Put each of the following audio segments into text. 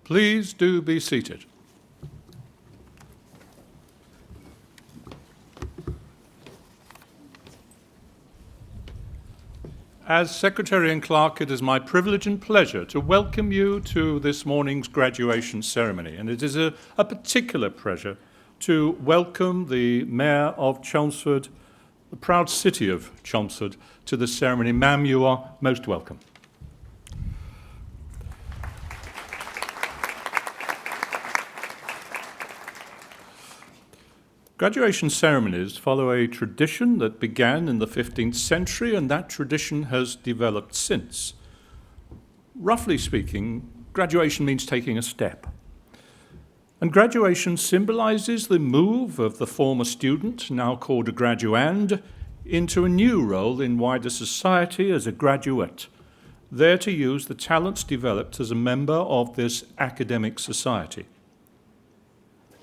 Please do be seated. As Secretary and Clerk, it is my privilege and pleasure to welcome you to this morning's graduation ceremony. And it is a particular pleasure to welcome the Mayor of Chelmsford, the proud city of Chelmsford, to this ceremony. Ma'am, you are most welcome. Graduation ceremonies follow a tradition that began in the 15th century, and that tradition has developed since. Roughly speaking, graduation means taking a step. And graduation symbolizes the move of the former student, now called a graduand, into a new role in wider society as a graduate, there to use the talents developed as a member of this academic society.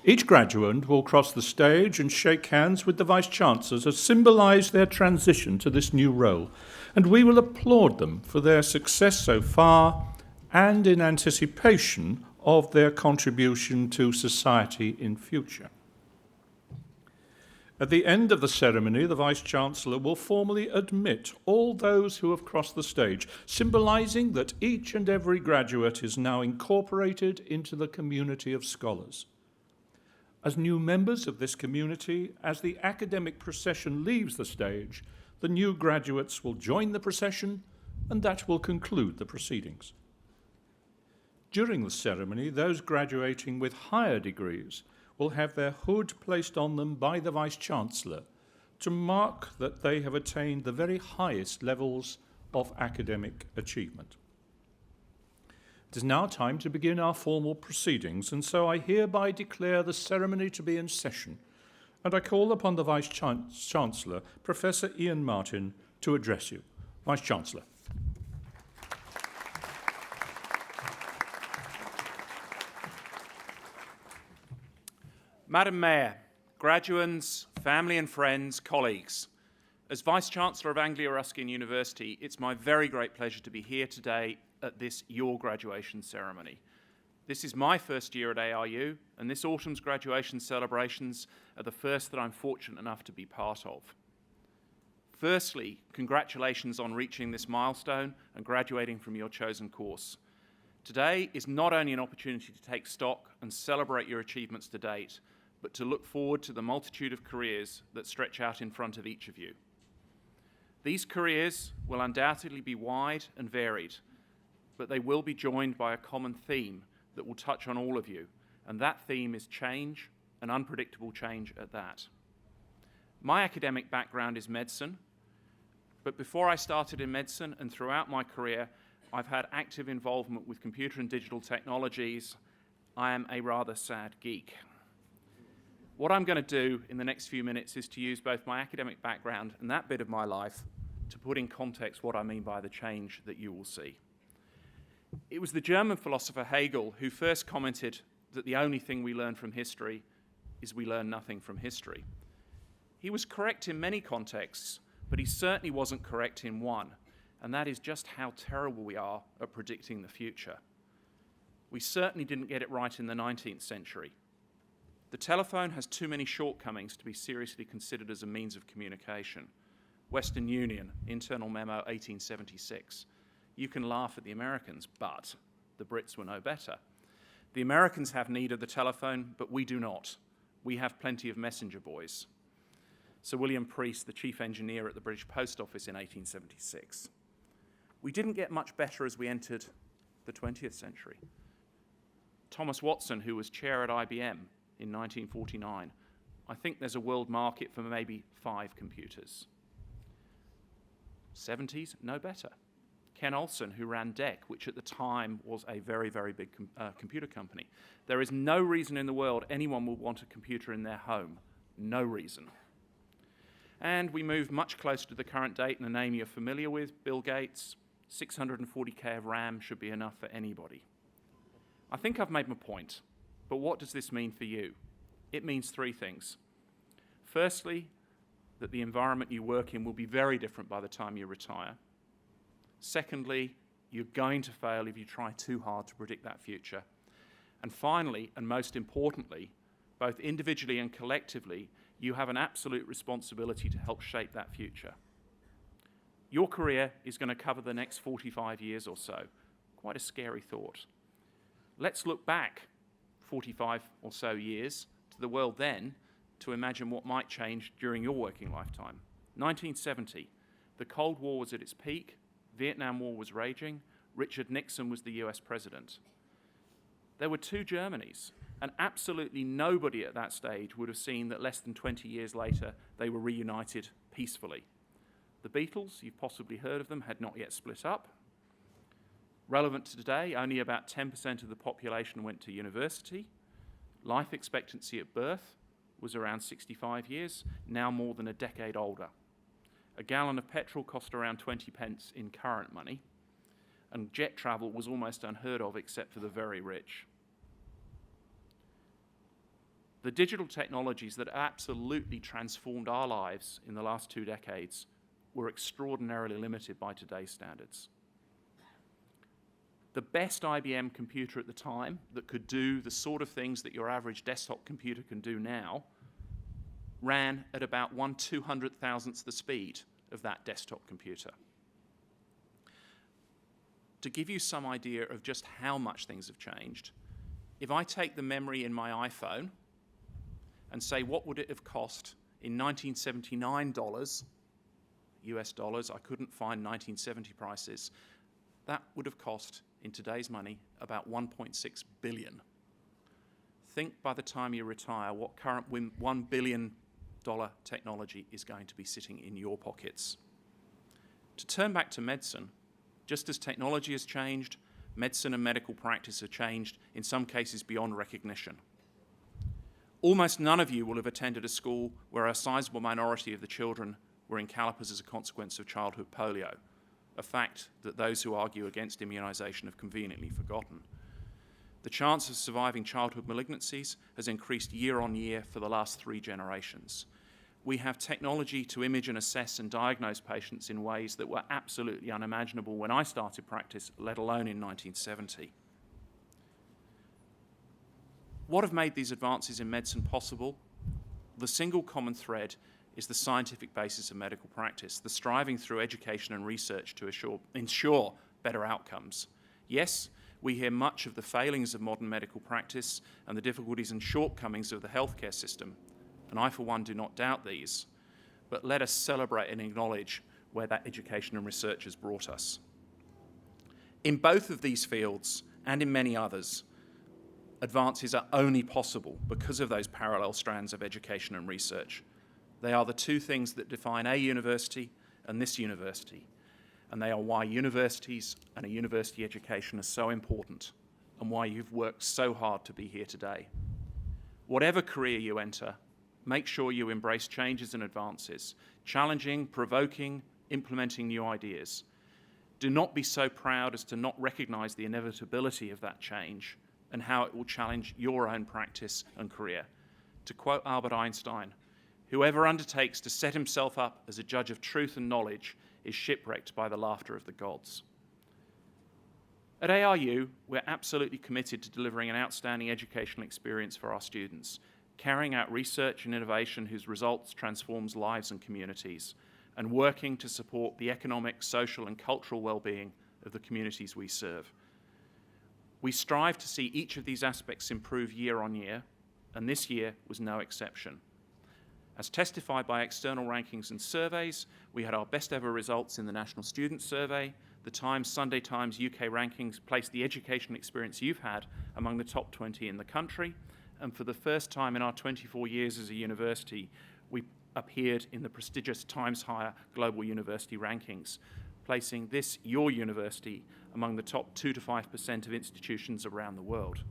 Each graduand will cross the stage and shake hands with the Vice-Chancellor to symbolise their transition to this new role, and we will applaud them for their success so far and in anticipation of their contribution to society in future. At the end of the ceremony, the Vice-Chancellor will formally admit all those who have crossed the stage, symbolising that each and every graduate is now incorporated into the community of scholars. As new members of this community, as the academic procession leaves the stage, the new graduates will join the procession, and that will conclude the proceedings. During the ceremony, those graduating with higher degrees will have their hood placed on them by the Vice-Chancellor to mark that they have attained the very highest levels of academic achievement. It is now time to begin our formal proceedings, and so I hereby declare the ceremony to be in session, and I call upon the Vice-Chancellor, Professor Ian Martin, to address you. Vice-Chancellor. Madam Mayor, graduands, family and friends, colleagues, as Vice-Chancellor of Anglia Ruskin University, it's my very great pleasure to be here today at this your graduation ceremony. This is my first year at ARU, and this autumn's graduation celebrations are the first that I'm fortunate enough to be part of. Firstly, congratulations on reaching this milestone and graduating from your chosen course. Today is not only an opportunity to take stock and celebrate your achievements to date, but to look forward to the multitude of careers that stretch out in front of each of you. These careers will undoubtedly be wide and varied, but they will be joined by a common theme that will touch on all of you, and that theme is change, and unpredictable change at that. My academic background is medicine, but before I started in medicine and throughout my career, I've had active involvement with computer and digital technologies. I am a rather sad geek. What I'm going to do in the next few minutes is to use both my academic background and that bit of my life to put in context what I mean by the change that you will see. It was the German philosopher Hegel who first commented that the only thing we learn from history is we learn nothing from history. He was correct in many contexts, but he certainly wasn't correct in one, and that is just how terrible we are at predicting the future. We certainly didn't get it right in the 19th century. The telephone has too many shortcomings to be seriously considered as a means of communication. Western Union, Internal Memo 1876. You can laugh at the Americans, but the Brits were no better. The Americans have need of the telephone, but we do not. We have plenty of messenger boys. Sir William Preece, the chief engineer at the British Post Office in 1876. We didn't get much better as we entered the 20th century. Thomas Watson, who was chair at IBM in 1949, I think there's a world market for maybe 5 computers. 70s, no better. Ken Olsen, who ran DEC, which at the time was a very, very big computer company. There is no reason in the world anyone would want a computer in their home. No reason. And we move much closer to the current date, and a name you're familiar with, Bill Gates. 640K of RAM should be enough for anybody. I think I've made my point, but what does this mean for you? It means 3 things. Firstly, that the environment you work in will be very different by the time you retire. Secondly, you're going to fail if you try too hard to predict that future. And finally, and most importantly, both individually and collectively, you have an absolute responsibility to help shape that future. Your career is going to cover the next 45 years or so. Quite a scary thought. Let's look back 45 or so years to the world then to imagine what might change during your working lifetime. 1970, the Cold War was at its peak, Vietnam War was raging, Richard Nixon was the US president. There were 2 Germanys, and absolutely nobody at that stage would have seen that less than 20 years later they were reunited peacefully. The Beatles, you've possibly heard of them, had not yet split up. Relevant to today, only about 10% of the population went to university. Life expectancy at birth was around 65 years, now more than a decade older. A gallon of petrol cost around 20 pence in current money, and jet travel was almost unheard of except for the very rich. The digital technologies that absolutely transformed our lives in the last 2 decades were extraordinarily limited by today's standards. The best IBM computer at the time that could do the sort of things that your average desktop computer can do now ran at about 1/200,000th the speed of that desktop computer. To give you some idea of just how much things have changed, if I take the memory in my iPhone and say what would it have cost in 1979 dollars, US dollars, I couldn't find 1970 prices, that would have cost in today's money about 1.6 billion. Think by the time you retire what current $1 billion technology is going to be sitting in your pockets. To turn back to medicine, just as technology has changed, medicine and medical practice have changed, in some cases beyond recognition. Almost none of you will have attended a school where a sizable minority of the children were in calipers as a consequence of childhood polio, a fact that those who argue against immunisation have conveniently forgotten. The chance of surviving childhood malignancies has increased year on year for the last 3 generations. We have technology to image and assess and diagnose patients in ways that were absolutely unimaginable when I started practice, let alone in 1970. What have made these advances in medicine possible? The single common thread is the scientific basis of medical practice, the striving through education and research to ensure better outcomes. Yes, we hear much of the failings of modern medical practice and the difficulties and shortcomings of the healthcare system, and I, for one, do not doubt these. But let us celebrate and acknowledge where that education and research has brought us. In both of these fields, and in many others, advances are only possible because of those parallel strands of education and research. They are the two things that define a university and this university, and they are why universities and a university education are so important and why you've worked so hard to be here today. Whatever career you enter, make sure you embrace changes and advances, challenging, provoking, implementing new ideas. Do not be so proud as to not recognise the inevitability of that change and how it will challenge your own practice and career. To quote Albert Einstein, "Whoever undertakes to set himself up as a judge of truth and knowledge is shipwrecked by the laughter of the gods." At ARU, we're absolutely committed to delivering an outstanding educational experience for our students, carrying out research and innovation whose results transforms lives and communities, and working to support the economic, social, and cultural well-being of the communities we serve. We strive to see each of these aspects improve year on year, and this year was no exception. As testified by external rankings and surveys, we had our best ever results in the National Student Survey. The Sunday Times UK rankings placed the education experience you've had among the top 20 in the country, and for the first time in our 24 years as a university, we appeared in the prestigious Times Higher Global University Rankings, placing this, your university, among the top 2 to 5% of institutions around the world.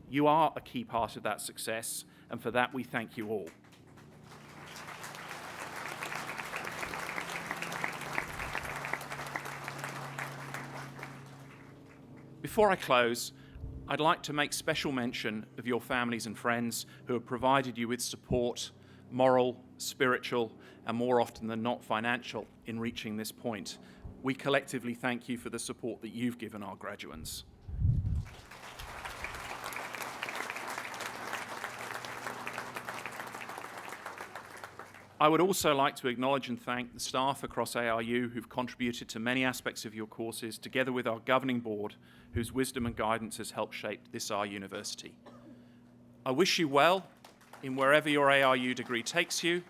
You are a key part of that success, and for that we thank you all. Before I close, I'd like to make special mention of your families and friends who have provided you with support, moral, spiritual, and more often than not financial, in reaching this point. We collectively thank you for the support that you've given our graduates. I would also like to acknowledge and thank the staff across ARU who've contributed to many aspects of your courses, together with our governing board, whose wisdom and guidance has helped shape this our university. I wish you well in wherever your ARU degree takes you.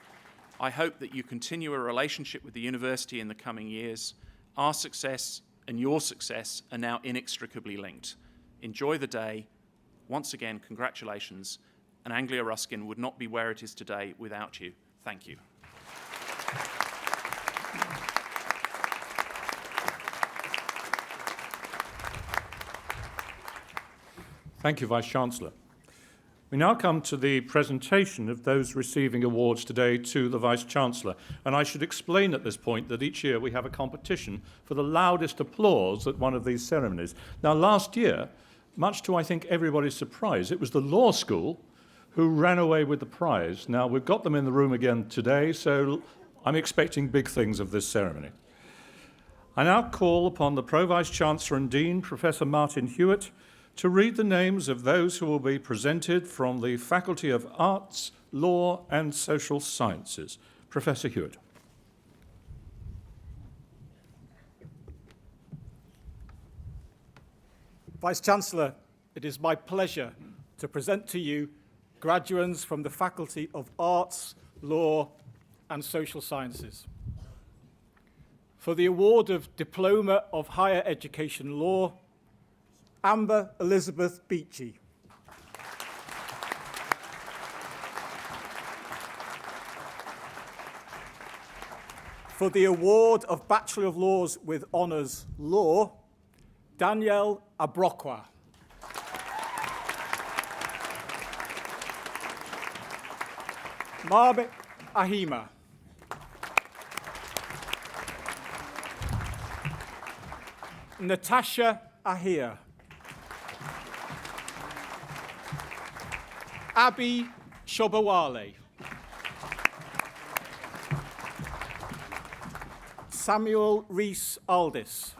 I hope that you continue a relationship with the university in the coming years. Our success and your success are now inextricably linked. Enjoy the day. Once again, congratulations. And Anglia Ruskin would not be where it is today without you. Thank you. Thank you, Vice-Chancellor. We now come to the presentation of those receiving awards today to the Vice-Chancellor. And I should explain at this point that each year we have a competition for the loudest applause at one of these ceremonies. Now, last year, much to, I think, everybody's surprise, it was the law school who ran away with the prize. Now, we've got them in the room again today, so I'm expecting big things of this ceremony. I now call upon the Pro-Vice-Chancellor and Dean, Professor Martin Hewitt, to read the names of those who will be presented from the Faculty of Arts, Law and Social Sciences. Professor Hewitt. Vice-Chancellor, it is my pleasure to present to you graduates from the Faculty of Arts, Law and Social Sciences. For the award of Diploma of Higher Education Law, Amber Elizabeth Beachy. For the award of Bachelor of Laws with Honours Law, Danielle Abrokwa. Marbe Ahima. Natasha Ahir. Abby Shobawale. Samuel Rees Aldis.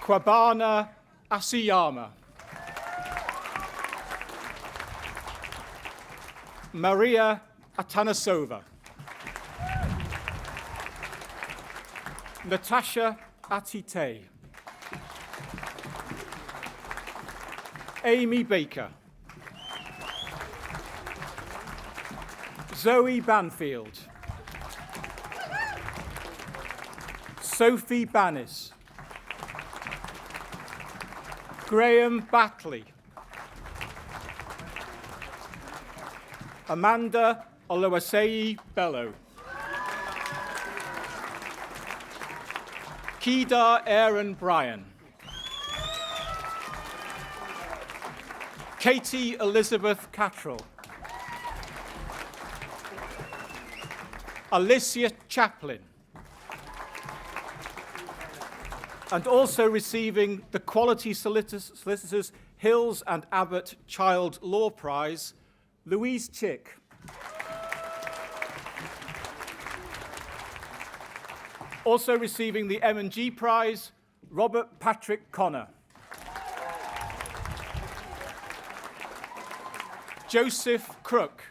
Kwabana Asiyama. Maria Atanasova. Natasha Atite. Amy Baker. Zoe Banfield. Sophie Bannis. Graham Batley. Amanda Oluwaseyi Bello. Kedar Aaron Bryan. Katie Elizabeth Cattrall. Alicia Chaplin. And also receiving the Quality Solicitors Hills and Abbott Child Law Prize, Louise Chick. Also receiving the M&G Prize, Robert Patrick Connor. Joseph Crook.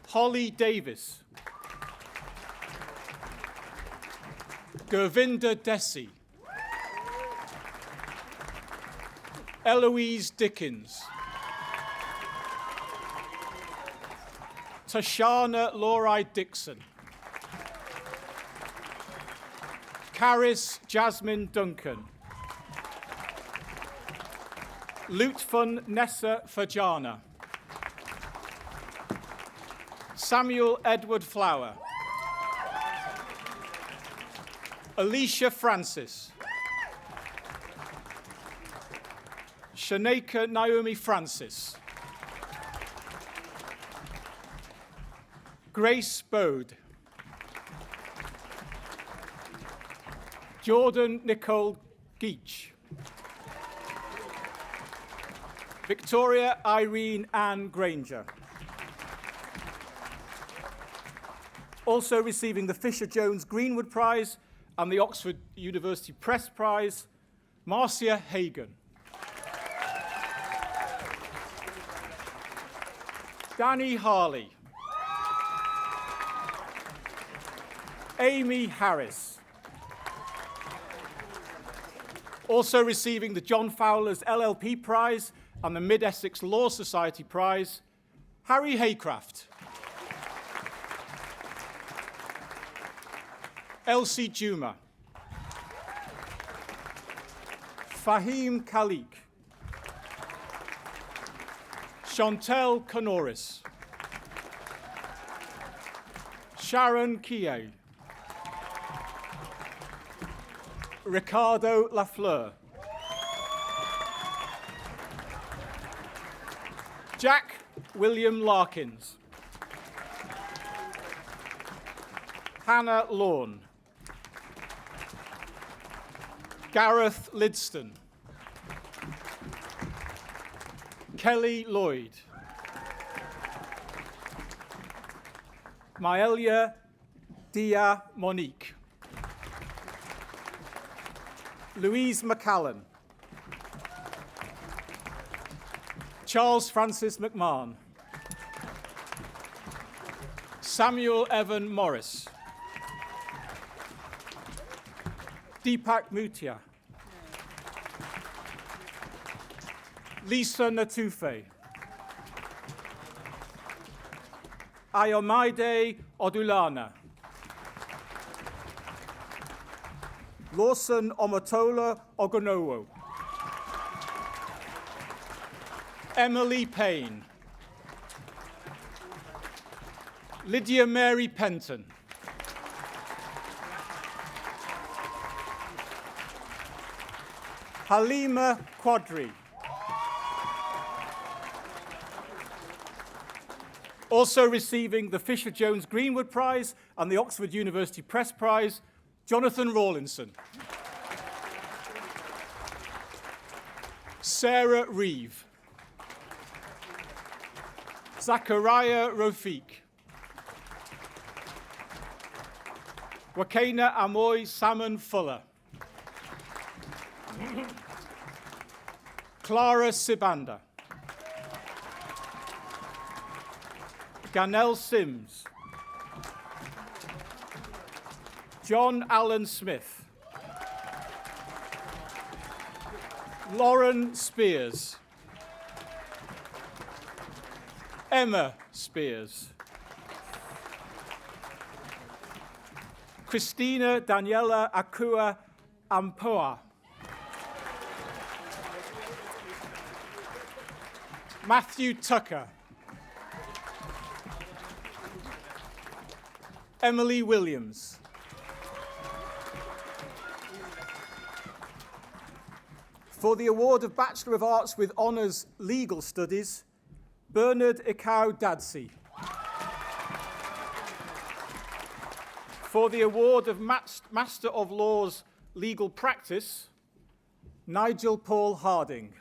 Holly Davis. Gurvinder Desi. Eloise Dickens. Tashana Laurie Dixon. Caris Jasmine Duncan. Lutfun Nessa Fajana. Samuel Edward Flower. Alicia Francis. Shaneka Naomi Francis. Grace Bode. Jordan Nicole Geach. Victoria Irene Ann Granger. Also receiving the Fisher-Jones Greenwood Prize and the Oxford University Press Prize, Marcia Hagan. Danny Harley. Amy Harris. Also receiving the John Fowler's LLP Prize and the Mid-Essex Law Society Prize, Harry Haycraft. Elsie Juma. Fahim Khalik. Chantel Canoris. Sharon Kie. Ricardo Lafleur. Jack William Larkins. Hannah Lawn. Gareth Lidston. Kelly Lloyd. Maelia Dia Monique. Louise McCallan. Charles Francis McMahon. Samuel Evan Morris. Deepak Mutia. Lisa Natufe. Ayomaide Odulana. Lawson Omotola Ogonowo. Emily Payne. Lydia Mary Penton. Halima Quadri. Also receiving the Fisher-Jones Greenwood Prize and the Oxford University Press Prize, Jonathan Rawlinson. Sarah Reeve. Zachariah Rafiq. Wakena Amoy Salmon Fuller. Clara Sibanda. Ganel Sims. John Allen Smith. Lauren Spears. Emma Spears. Christina Daniela Akua Ampoa. Matthew Tucker. Emily Williams. For the award of Bachelor of Arts with Honours Legal Studies, Bernard Ikau Dadsi. For the award of Master of Laws Legal Practice, Nigel Paul Harding.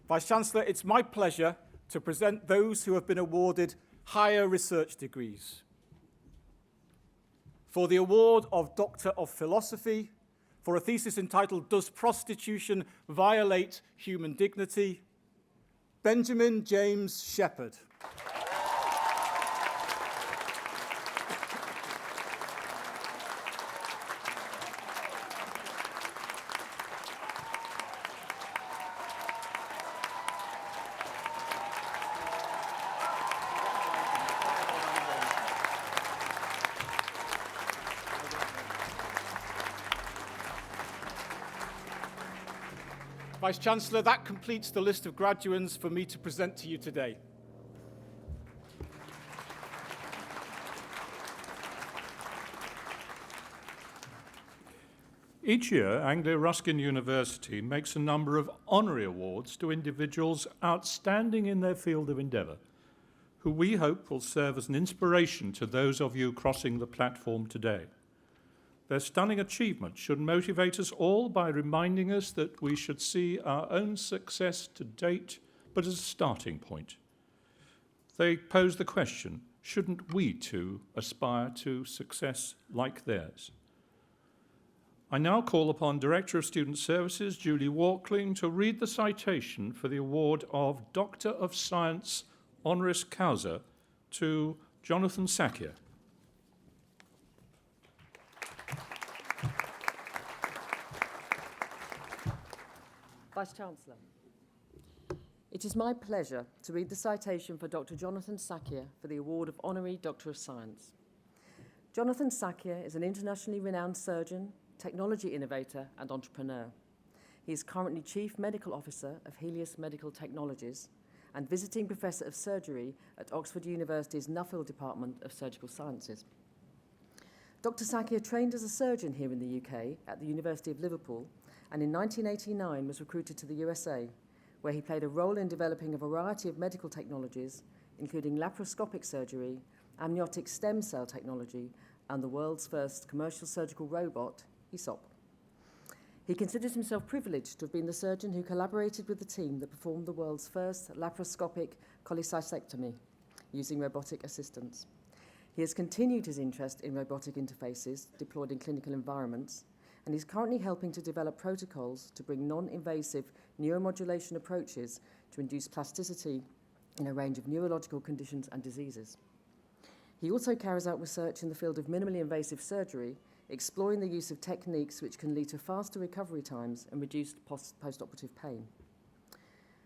Vice-Chancellor, it's my pleasure to present those who have been awarded higher research degrees. For the award of Doctor of Philosophy, for a thesis entitled Does Prostitution Violate Human Dignity? Benjamin James Shepherd. Vice-Chancellor, that completes the list of graduands for me to present to you today. Each year, Anglia Ruskin University makes a number of honorary awards to individuals outstanding in their field of endeavour, who we hope will serve as an inspiration to those of you crossing the platform today. Their stunning achievement should motivate us all by reminding us that we should see our own success to date but as a starting point. They pose the question, shouldn't we too aspire to success like theirs? I now call upon Director of Student Services, Julie Walkling, to read the citation for the award of Doctor of Science Honoris Causa to Jonathan Sakia. Vice-Chancellor, it is my pleasure to read the citation for Dr. Jonathan Sakia for the award of Honorary Doctor of Science. Jonathan Sakia is an internationally renowned surgeon, technology innovator, and entrepreneur. He is currently Chief Medical Officer of Helios Medical Technologies and visiting Professor of Surgery at Oxford University's Nuffield Department of Surgical Sciences. Dr. Sakia trained as a surgeon here in the UK at the University of Liverpool, and in 1989 was recruited to the USA, where he played a role in developing a variety of medical technologies, including laparoscopic surgery, amniotic stem cell technology, and the world's first commercial surgical robot, ESOP. He considers himself privileged to have been the surgeon who collaborated with the team that performed the world's first laparoscopic cholecystectomy using robotic assistance. He has continued his interest in robotic interfaces deployed in clinical environments, and is currently helping to develop protocols to bring non-invasive neuromodulation approaches to induce plasticity in a range of neurological conditions and diseases. He also carries out research in the field of minimally invasive surgery, exploring the use of techniques which can lead to faster recovery times and reduced post-operative pain.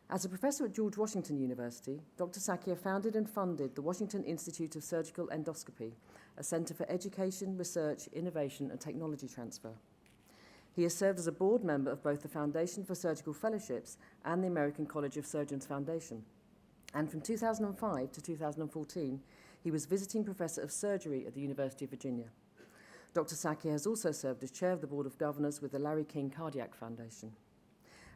As a professor at George Washington University, Dr. Sakia founded and funded the Washington Institute of Surgical Endoscopy, a centre for education, research, innovation, and technology transfer. He has served as a board member of both the Foundation for Surgical Fellowships and the American College of Surgeons Foundation. And from 2005 to 2014, He was visiting professor of surgery at the University of Virginia. Dr. Sakya has also served as chair of the Board of Governors with the Larry King Cardiac Foundation.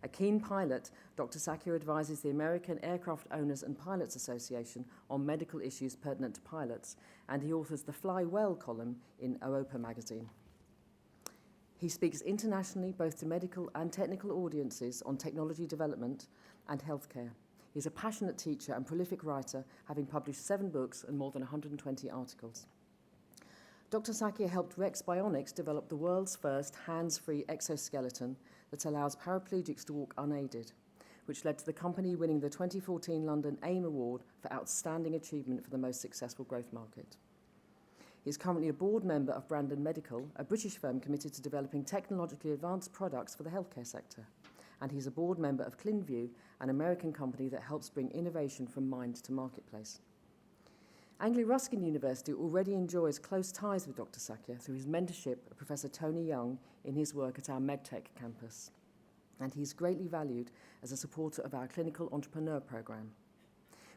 A keen pilot, Dr. Sakya advises the American Aircraft Owners and Pilots Association on medical issues pertinent to pilots, and he authors the Fly Well column in OOPA magazine. He speaks internationally both to medical and technical audiences on technology development and healthcare. He's a passionate teacher and prolific writer, having published 7 books and more than 120 articles. Dr. Sakya helped Rex Bionics develop the world's first hands-free exoskeleton that allows paraplegics to walk unaided, which led to the company winning the 2014 London AIM Award for Outstanding Achievement for the most successful growth market. He is currently a board member of Brandon Medical, a British firm committed to developing technologically advanced products for the healthcare sector. And he's a board member of ClinView, an American company that helps bring innovation from mind to marketplace. Anglia-Ruskin University already enjoys close ties with Dr. Sakya through his mentorship of Professor Tony Young in his work at our MedTech campus. And he's greatly valued as a supporter of our clinical entrepreneur program.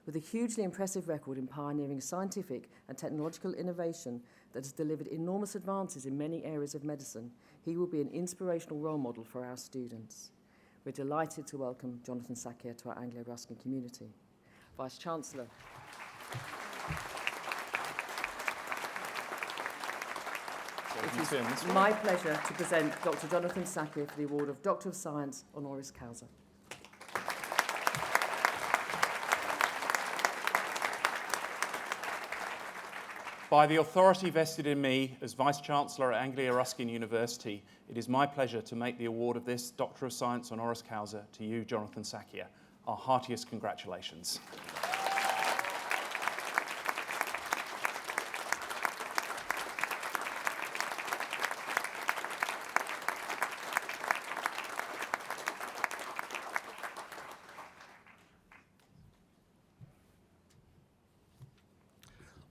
With a hugely impressive record in pioneering scientific and technological innovation that has delivered enormous advances in many areas of medicine, he will be an inspirational role model for our students. We're delighted to welcome Jonathan Sakya to our Anglo-Ruskin community. Vice-Chancellor. It is my pleasure to present Dr. Jonathan Sakya for the award of Doctor of Science Honoris Causa. By the authority vested in me as Vice-Chancellor at Anglia-Ruskin University, it is my pleasure to make the award of this Doctor of Science Honoris Causa to you, Jonathan Sakya. Our heartiest congratulations.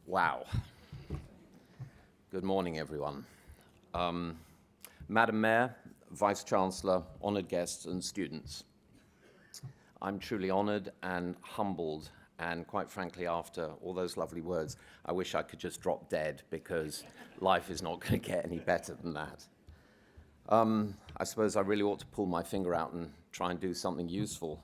Wow. Good morning, everyone. Madam Mayor, Vice-Chancellor, honoured guests and students. I'm truly honoured and humbled, and quite frankly, after all those lovely words, I wish I could just drop dead because life is not going to get any better than that. I suppose I really ought to pull my finger out and try and do something useful.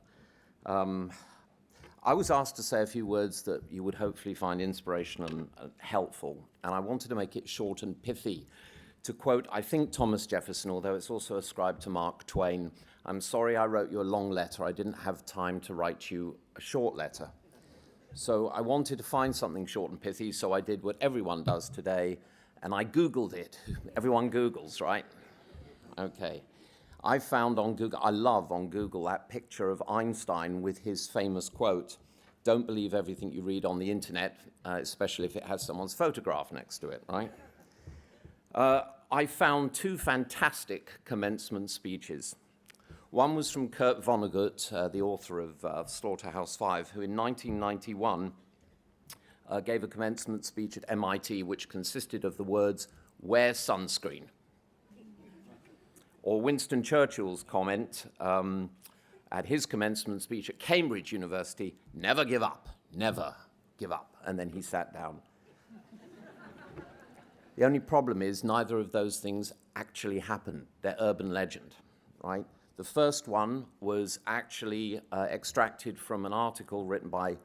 I was asked to say a few words that you would hopefully find inspirational and helpful, and I wanted to make it short and pithy. To quote, I think, Thomas Jefferson, although it's also ascribed to Mark Twain, I'm sorry I wrote you a long letter. I didn't have time to write you a short letter. So I wanted to find something short and pithy, so I did what everyone does today, and I Googled it. Everyone Googles, right? Okay. I found on Google, I love on Google that picture of Einstein with his famous quote, don't believe everything you read on the internet, especially if it has someone's photograph next to it, right? I found 2 fantastic commencement speeches. One was from Kurt Vonnegut, the author of Slaughterhouse-Five, who in 1991 gave a commencement speech at MIT which consisted of the words, wear sunscreen. Or Winston Churchill's comment at his commencement speech at Cambridge University, never give up, never give up. And then he sat down. The only problem is neither of those things actually happened. They're urban legend, right? The first one was actually extracted from an article written by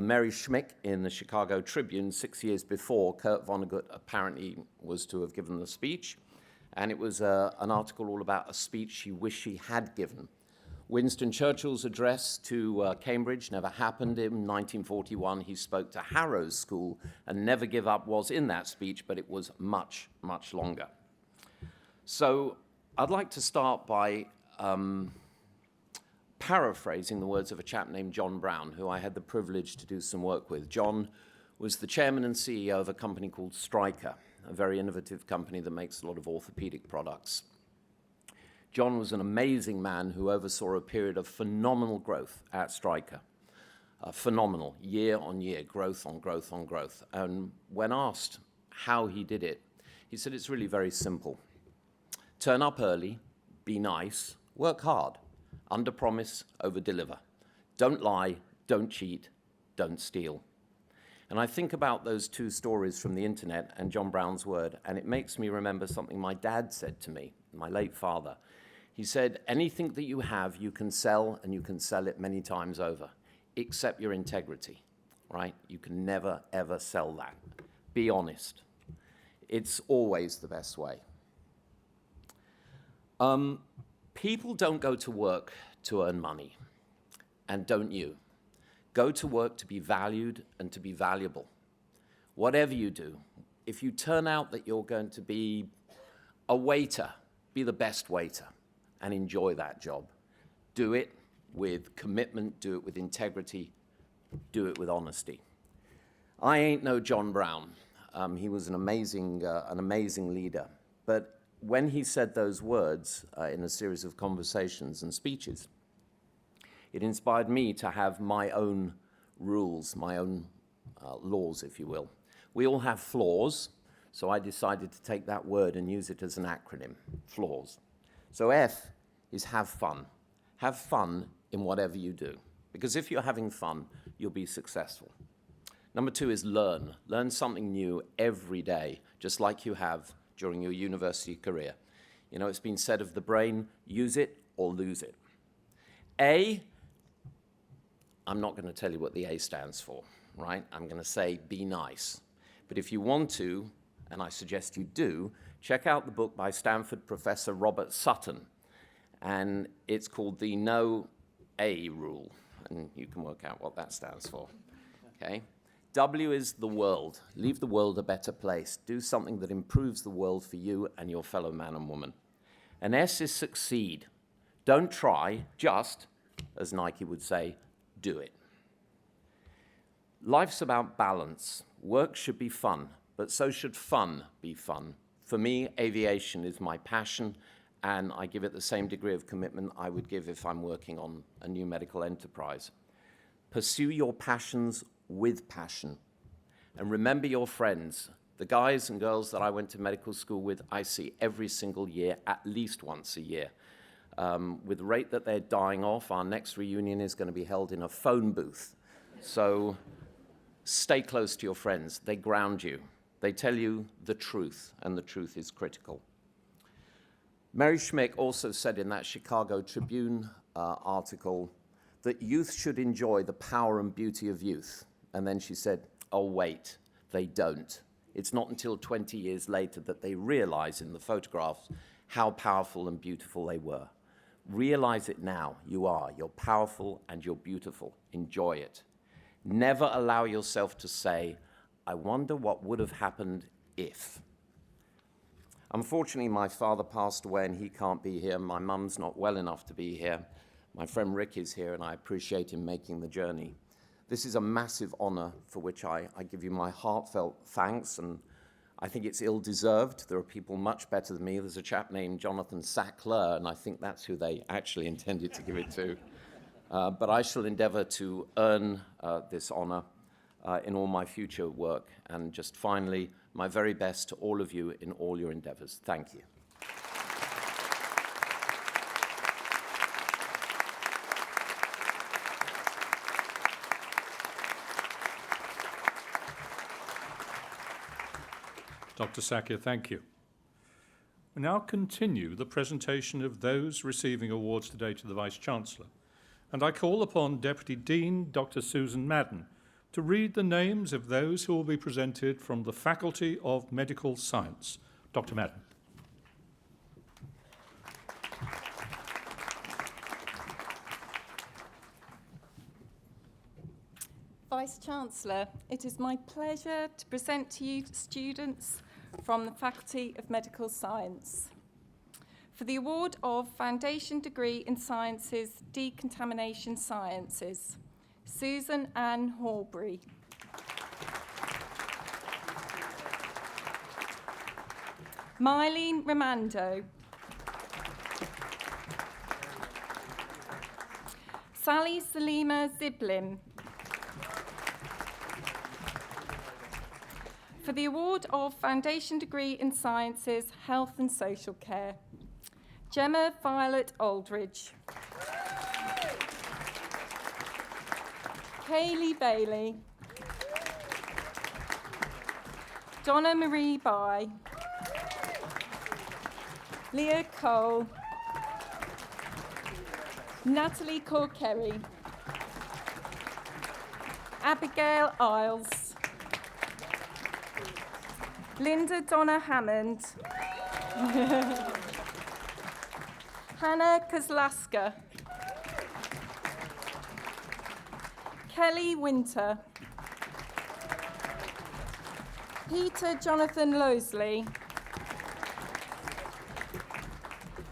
Mary Schmick in the Chicago Tribune 6 years before Kurt Vonnegut apparently was to have given the speech. And it was an article all about a speech he wished he had given. Winston Churchill's address to Cambridge never happened. In 1941, he spoke to Harrow School, and never give up was in that speech, but it was much, much longer. So I'd like to start by paraphrasing the words of a chap named John Brown, who I had the privilege to do some work with. John was the chairman and CEO of a company called Stryker, a very innovative company that makes a lot of orthopedic products. John was an amazing man who oversaw a period of phenomenal growth at Stryker. Phenomenal, year on year, growth on growth on growth. And when asked how he did it, he said it's really very simple. Turn up early, be nice, work hard, under-promise, over-deliver. Don't lie, don't cheat, don't steal. And I think about those two stories from the internet and John Brown's word, and it makes me remember something my dad said to me, my late father. He said, anything that you have, you can sell, and you can sell it many times over, except your integrity, right? You can never, ever sell that. Be honest. It's always the best way. People don't go to work to earn money, and don't you? Go to work to be valued and to be valuable. Whatever you do, if you turn out that you're going to be a waiter, be the best waiter and enjoy that job. Do it with commitment, do it with integrity, do it with honesty. I ain't no John Brown. He was an amazing leader. But when he said those words in a series of conversations and speeches, it inspired me to have my own rules, my own laws, if you will. We all have flaws, so I decided to take that word and use it as an acronym, flaws. So F is have fun. Have fun in whatever you do, because if you're having fun, you'll be successful. Number 2 is learn. Learn something new every day, just like you have during your university career. You know, it's been said of the brain, use it or lose it. A, I'm not going to tell you what the A stands for, right? I'm going to say be nice. But if you want to, and I suggest you do, check out the book by Stanford professor Robert Sutton. And it's called the No A Rule. And you can work out what that stands for, okay? W is the world. Leave the world a better place. Do something that improves the world for you and your fellow man and woman. And S is succeed. Don't try, just, as Nike would say, do it. Life's about balance. Work should be fun, but so should fun be fun. For me, aviation is my passion, and I give it the same degree of commitment I would give if I'm working on a new medical enterprise. Pursue your passions with passion. And remember your friends. The guys and girls that I went to medical school with, I see every single year, at least once a year. With the rate that they're dying off, our next reunion is going to be held in a phone booth. So stay close to your friends. They ground you. They tell you the truth, and the truth is critical. Mary Schmick also said in that Chicago Tribune article that youth should enjoy the power and beauty of youth. And then she said, oh, wait, they don't. It's not until 20 years later that they realize in the photographs how powerful and beautiful they were. Realize it now. You're powerful and you're beautiful. Enjoy it. Never allow yourself to say, I wonder what would have happened if. Unfortunately, my father passed away and he can't be here. My mum's not well enough to be here. My friend Rick is here and I appreciate him making the journey. This is a massive honor for which I give you my heartfelt thanks, and I think it's ill-deserved. There are people much better than me. There's a chap named Jonathan Sackler, and I think that's who they actually intended to give it to. But I shall endeavor to earn this honor in all my future work. And just finally, my very best to all of you in all your endeavors. Thank you. Dr. Sakya, thank you. We now continue the presentation of those receiving awards today to the Vice-Chancellor, and I call upon Deputy Dean Dr. Susan Madden to read the names of those who will be presented from the Faculty of Medical Science. Dr. Madden. Vice-Chancellor, it is my pleasure to present to you students from the Faculty of Medical Science for the award of Foundation Degree in Sciences, Decontamination Sciences, Susan Ann Horbury. Mylene Romando. Sally Salima Ziblim. For the award of Foundation Degree in Sciences, Health and Social Care, Gemma Violet Aldridge. Kaylee Bailey. Donna Marie By, Leah Cole, Natalie Corkerry, Abigail Isles, Linda Donna Hammond, Hannah Kozlaska, Kelly Winter, Peter Jonathan Losley,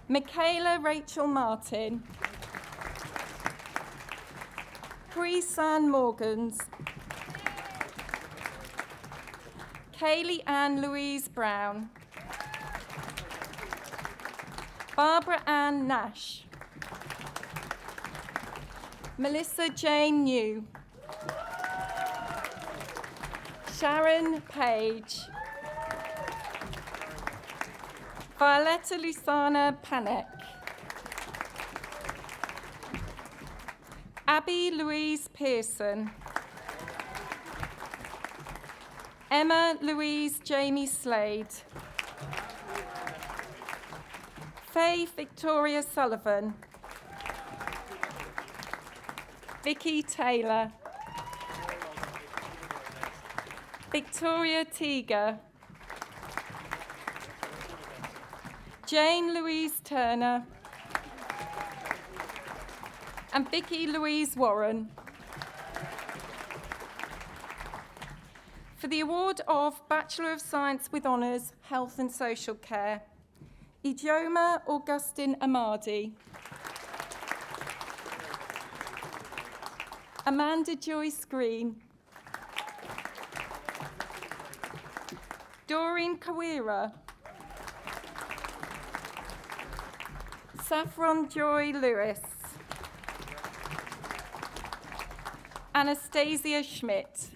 Michaela Rachel Martin, Bree-San Morgans, Kaylee Ann Louise Brown, Barbara Ann Nash, Melissa Jane New, Sharon Page, Violetta Lusana Panek, Abby Louise Pearson, Emma Louise Jamie Slade, Faye Victoria Sullivan, Vicky Taylor, Victoria Teager, Jane Louise Turner, and Vicky Louise Warren. For the award of Bachelor of Science with Honours, Health and Social Care, Ijeoma Augustine Amadi, Amanda Joyce Green, Doreen Kawira, Saffron Joy Lewis, Anastasia Schmidt.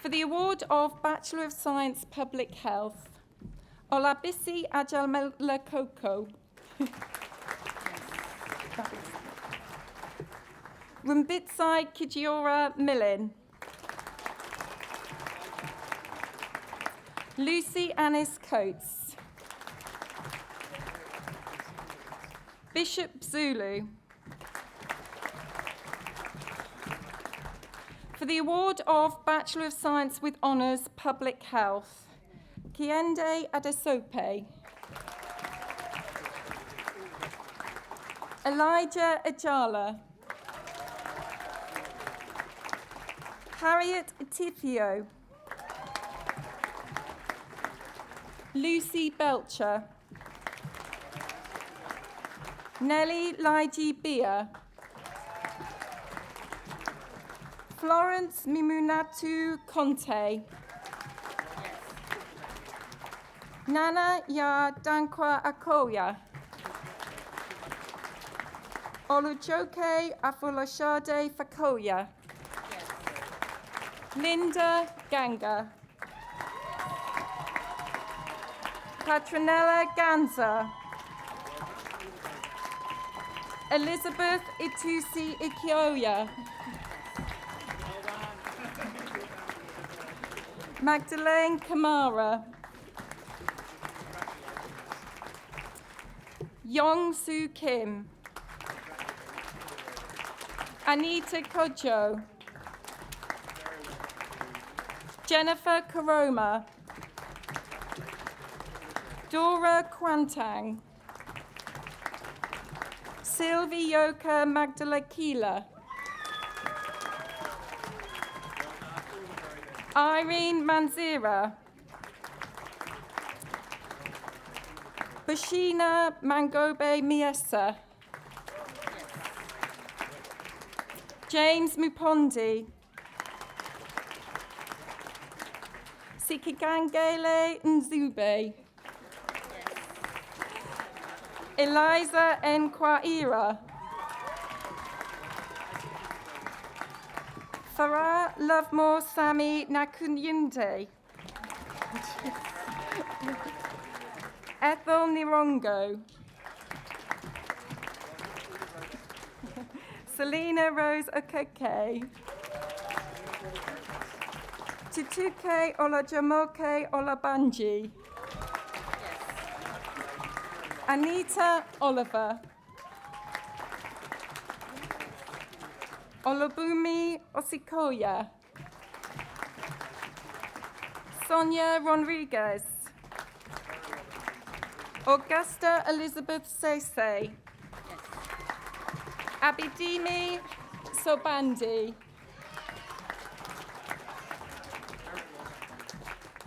For the award of Bachelor of Science Public Health, Olabisi Ajalmelakoko, Rumbitsai Kijiora Millen, Lucy Annis Coates, Bishop Zulu. For the award of Bachelor of Science with Honours Public Health, Kiende Adesope, Elijah Ajala, Harriet Tifio, Lucy Belcher, Nellie Liji Bia, Florence Mimunatu Conte, Nana Ya Dankwa Akoya, Olujoke Afulashade Fakoya, Linda Ganga, Patronella Ganza, Elizabeth Itusi Ikioya, Magdalene Kamara, Yong Soo Kim, Anita Kojo, Jennifer Karoma, Dora Kwantang, Sylvie Yoka Magdala Keela, Irene Manzira, Bashina Mangobe Miesa, James Mupondi, Sikigangele Nzube, Eliza Nkwaira, Farah Lovemore Sami Nakunyunde, Ethel Nirongo, Selena Rose Okeke, Tutuke Olajamoke Olabanji. Anita Oliver. Olabumi Osikoya. Sonia Rodriguez. Augusta Elizabeth Sese. Abidimi Sobandi.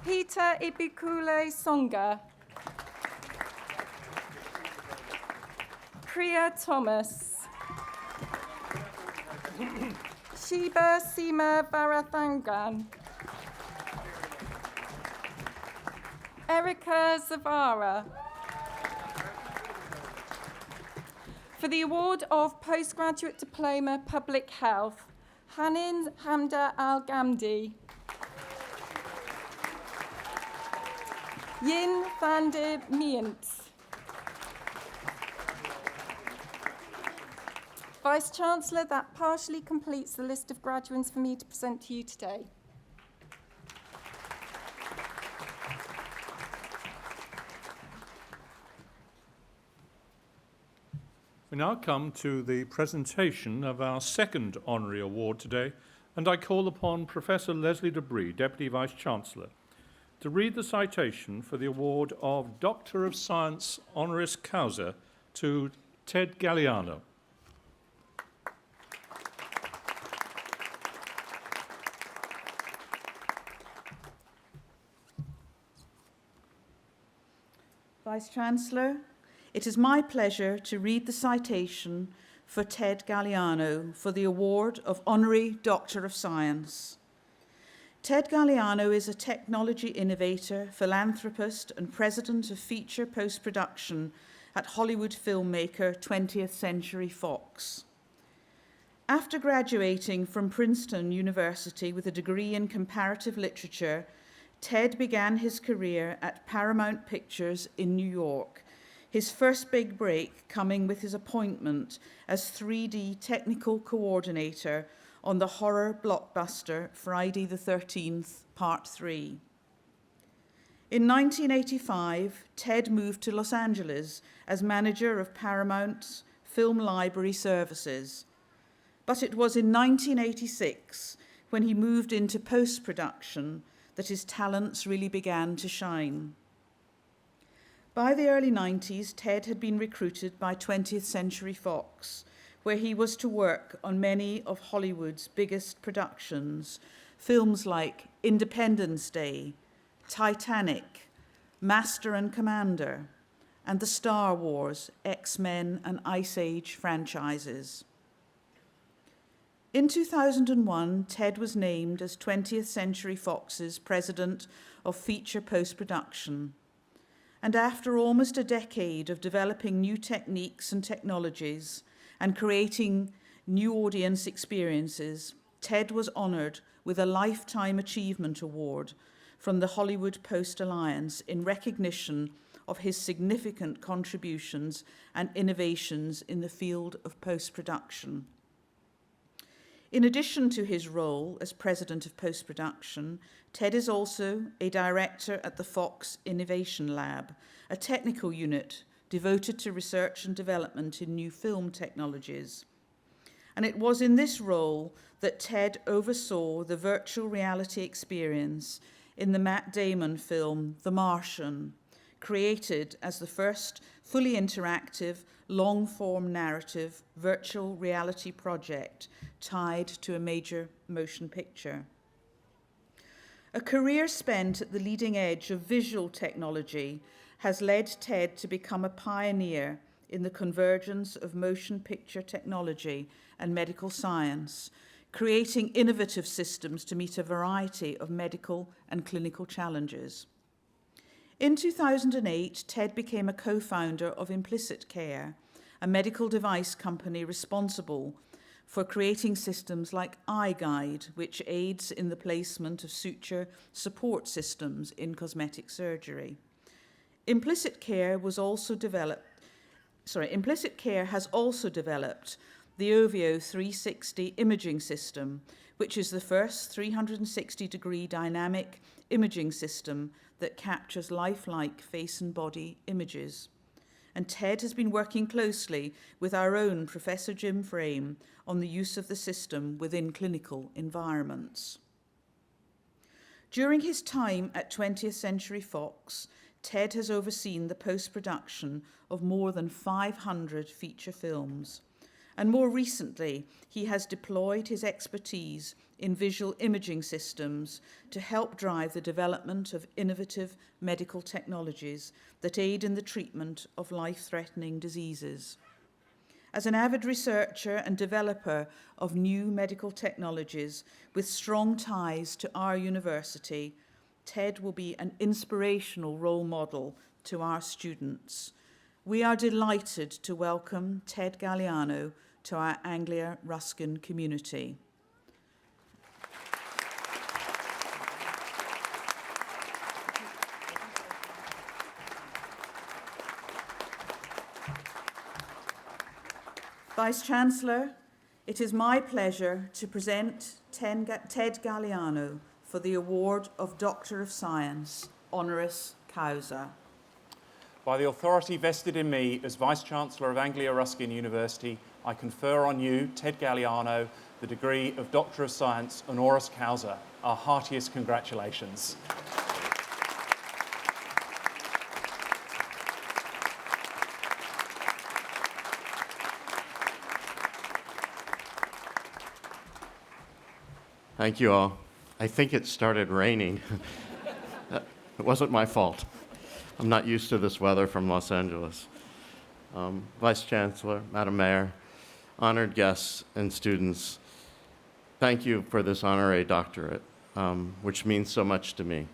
Peter Ibikule Songa. Priya Thomas. Shiba Sima Varathangan. Erica Zavara. For the award of Postgraduate Diploma Public Health, Hanin Hamda Al-Gamdi. Yin van der Meent. Vice-Chancellor, that partially completes the list of graduates for me to present to you today. We now come to the presentation of our second honorary award today, and I call upon Professor Leslie Debris, Deputy Vice-Chancellor, to read the citation for the award of Doctor of Science honoris causa to Ted Galliano. Vice-Chancellor, it is my pleasure to read the citation for Ted Galliano for the award of Honorary Doctor of Science. Ted Galliano is a technology innovator, philanthropist, and president of feature post-production at Hollywood filmmaker 20th Century Fox. After graduating from Princeton University with a degree in comparative literature, Ted began his career at Paramount Pictures in New York, his first big break coming with his appointment as 3D technical coordinator on the horror blockbuster Friday the 13th, Part 3. In 1985, Ted moved to Los Angeles as manager of Paramount's Film Library Services. But it was in 1986, when he moved into post-production, that his talents really began to shine. By the early 90s, Ted had been recruited by 20th Century Fox, where he was to work on many of Hollywood's biggest productions, films like Independence Day, Titanic, Master and Commander, and the Star Wars, X-Men, and Ice Age franchises. In 2001, Ted was named as 20th Century Fox's President of Feature Post-Production. And after almost a decade of developing new techniques and technologies and creating new audience experiences, Ted was honored with a Lifetime Achievement Award from the Hollywood Post Alliance in recognition of his significant contributions and innovations in the field of post-production. In addition to his role as President of Post-Production, Ted is also a director at the Fox Innovation Lab, a technical unit devoted to research and development in new film technologies. And it was in this role that Ted oversaw the virtual reality experience in the Matt Damon film The Martian, created as the first fully interactive, long-form narrative virtual reality project tied to a major motion picture. A career spent at the leading edge of visual technology has led Ted to become a pioneer in the convergence of motion picture technology and medical science, creating innovative systems to meet a variety of medical and clinical challenges. In 2008, Ted became a co-founder of Implicit Care, a medical device company responsible for creating systems like iGuide, which aids in the placement of suture support systems in cosmetic surgery. Implicit Care has also developed the Ovio 360 imaging system, which is the first 360-degree dynamic imaging system that captures lifelike face and body images. And Ted has been working closely with our own Professor Jim Frame on the use of the system within clinical environments. During his time at 20th Century Fox, Ted has overseen the post-production of more than 500 feature films. And more recently, he has deployed his expertise in visual imaging systems to help drive the development of innovative medical technologies that aid in the treatment of life-threatening diseases. As an avid researcher and developer of new medical technologies with strong ties to our university, Ted will be an inspirational role model to our students. We are delighted to welcome Ted Galliano to our Anglia Ruskin community. Vice-Chancellor, it is my pleasure to present Ted Galliano for the award of Doctor of Science, honoris causa. By the authority vested in me as Vice-Chancellor of Anglia Ruskin University, I confer on you, Ted Galliano, the degree of Doctor of Science, honoris causa. Our heartiest congratulations. Thank you all. I think it started raining. It wasn't my fault. I'm not used to this weather from Los Angeles. Vice Chancellor, Madam Mayor, honored guests and students, thank you for this honorary doctorate, which means so much to me.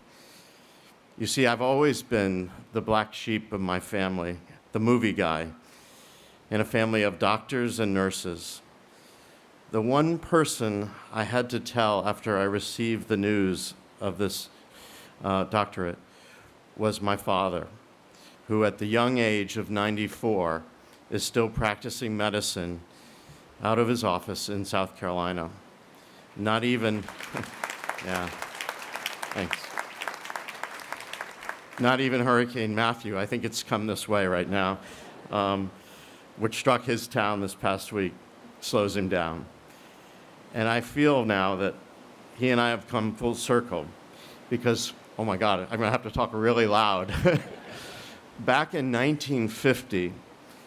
You see, I've always been the black sheep of my family, the movie guy, in a family of doctors and nurses. The one person I had to tell after I received the news of this doctorate was my father, who at the young age of 94 is still practicing medicine out of his office in South Carolina. Not even, yeah, thanks. Not even Hurricane Matthew, I think it's come this way right now, which struck his town this past week, slows him down. And I feel now that he and I have come full circle because, oh my God, I'm gonna have to talk really loud. Back in 1950,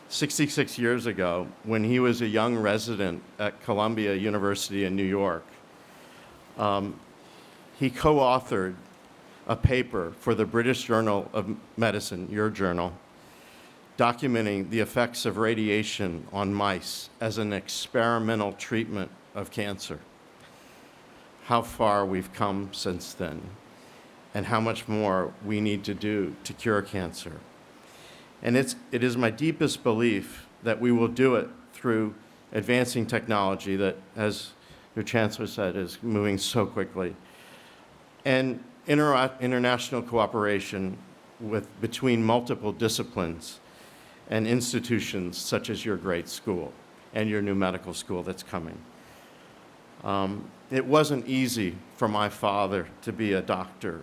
66 years ago, when he was a young resident at Columbia University in New York, he co-authored a paper for the British Journal of Medicine, your journal, documenting the effects of radiation on mice as an experimental treatment of cancer. How far we've come since then, and how much more we need to do to cure cancer. And it is my deepest belief that we will do it through advancing technology that, as your Chancellor said, is moving so quickly, and international cooperation between multiple disciplines and institutions such as your great school and your new medical school that's coming. It wasn't easy for my father to be a doctor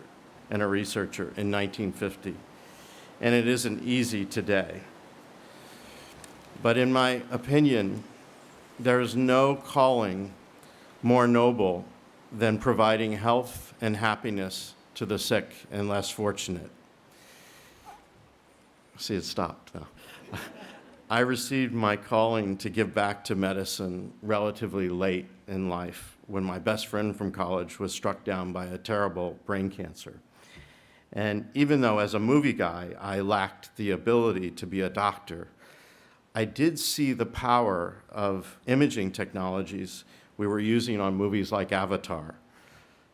and a researcher in 1950, and it isn't easy today. But in my opinion, there is no calling more noble than providing health and happiness to the sick and less fortunate. See, it stopped now. I received my calling to give back to medicine relatively late in life when my best friend from college was struck down by a terrible brain cancer. And even though as a movie guy, I lacked the ability to be a doctor, I did see the power of imaging technologies we were using on movies like Avatar,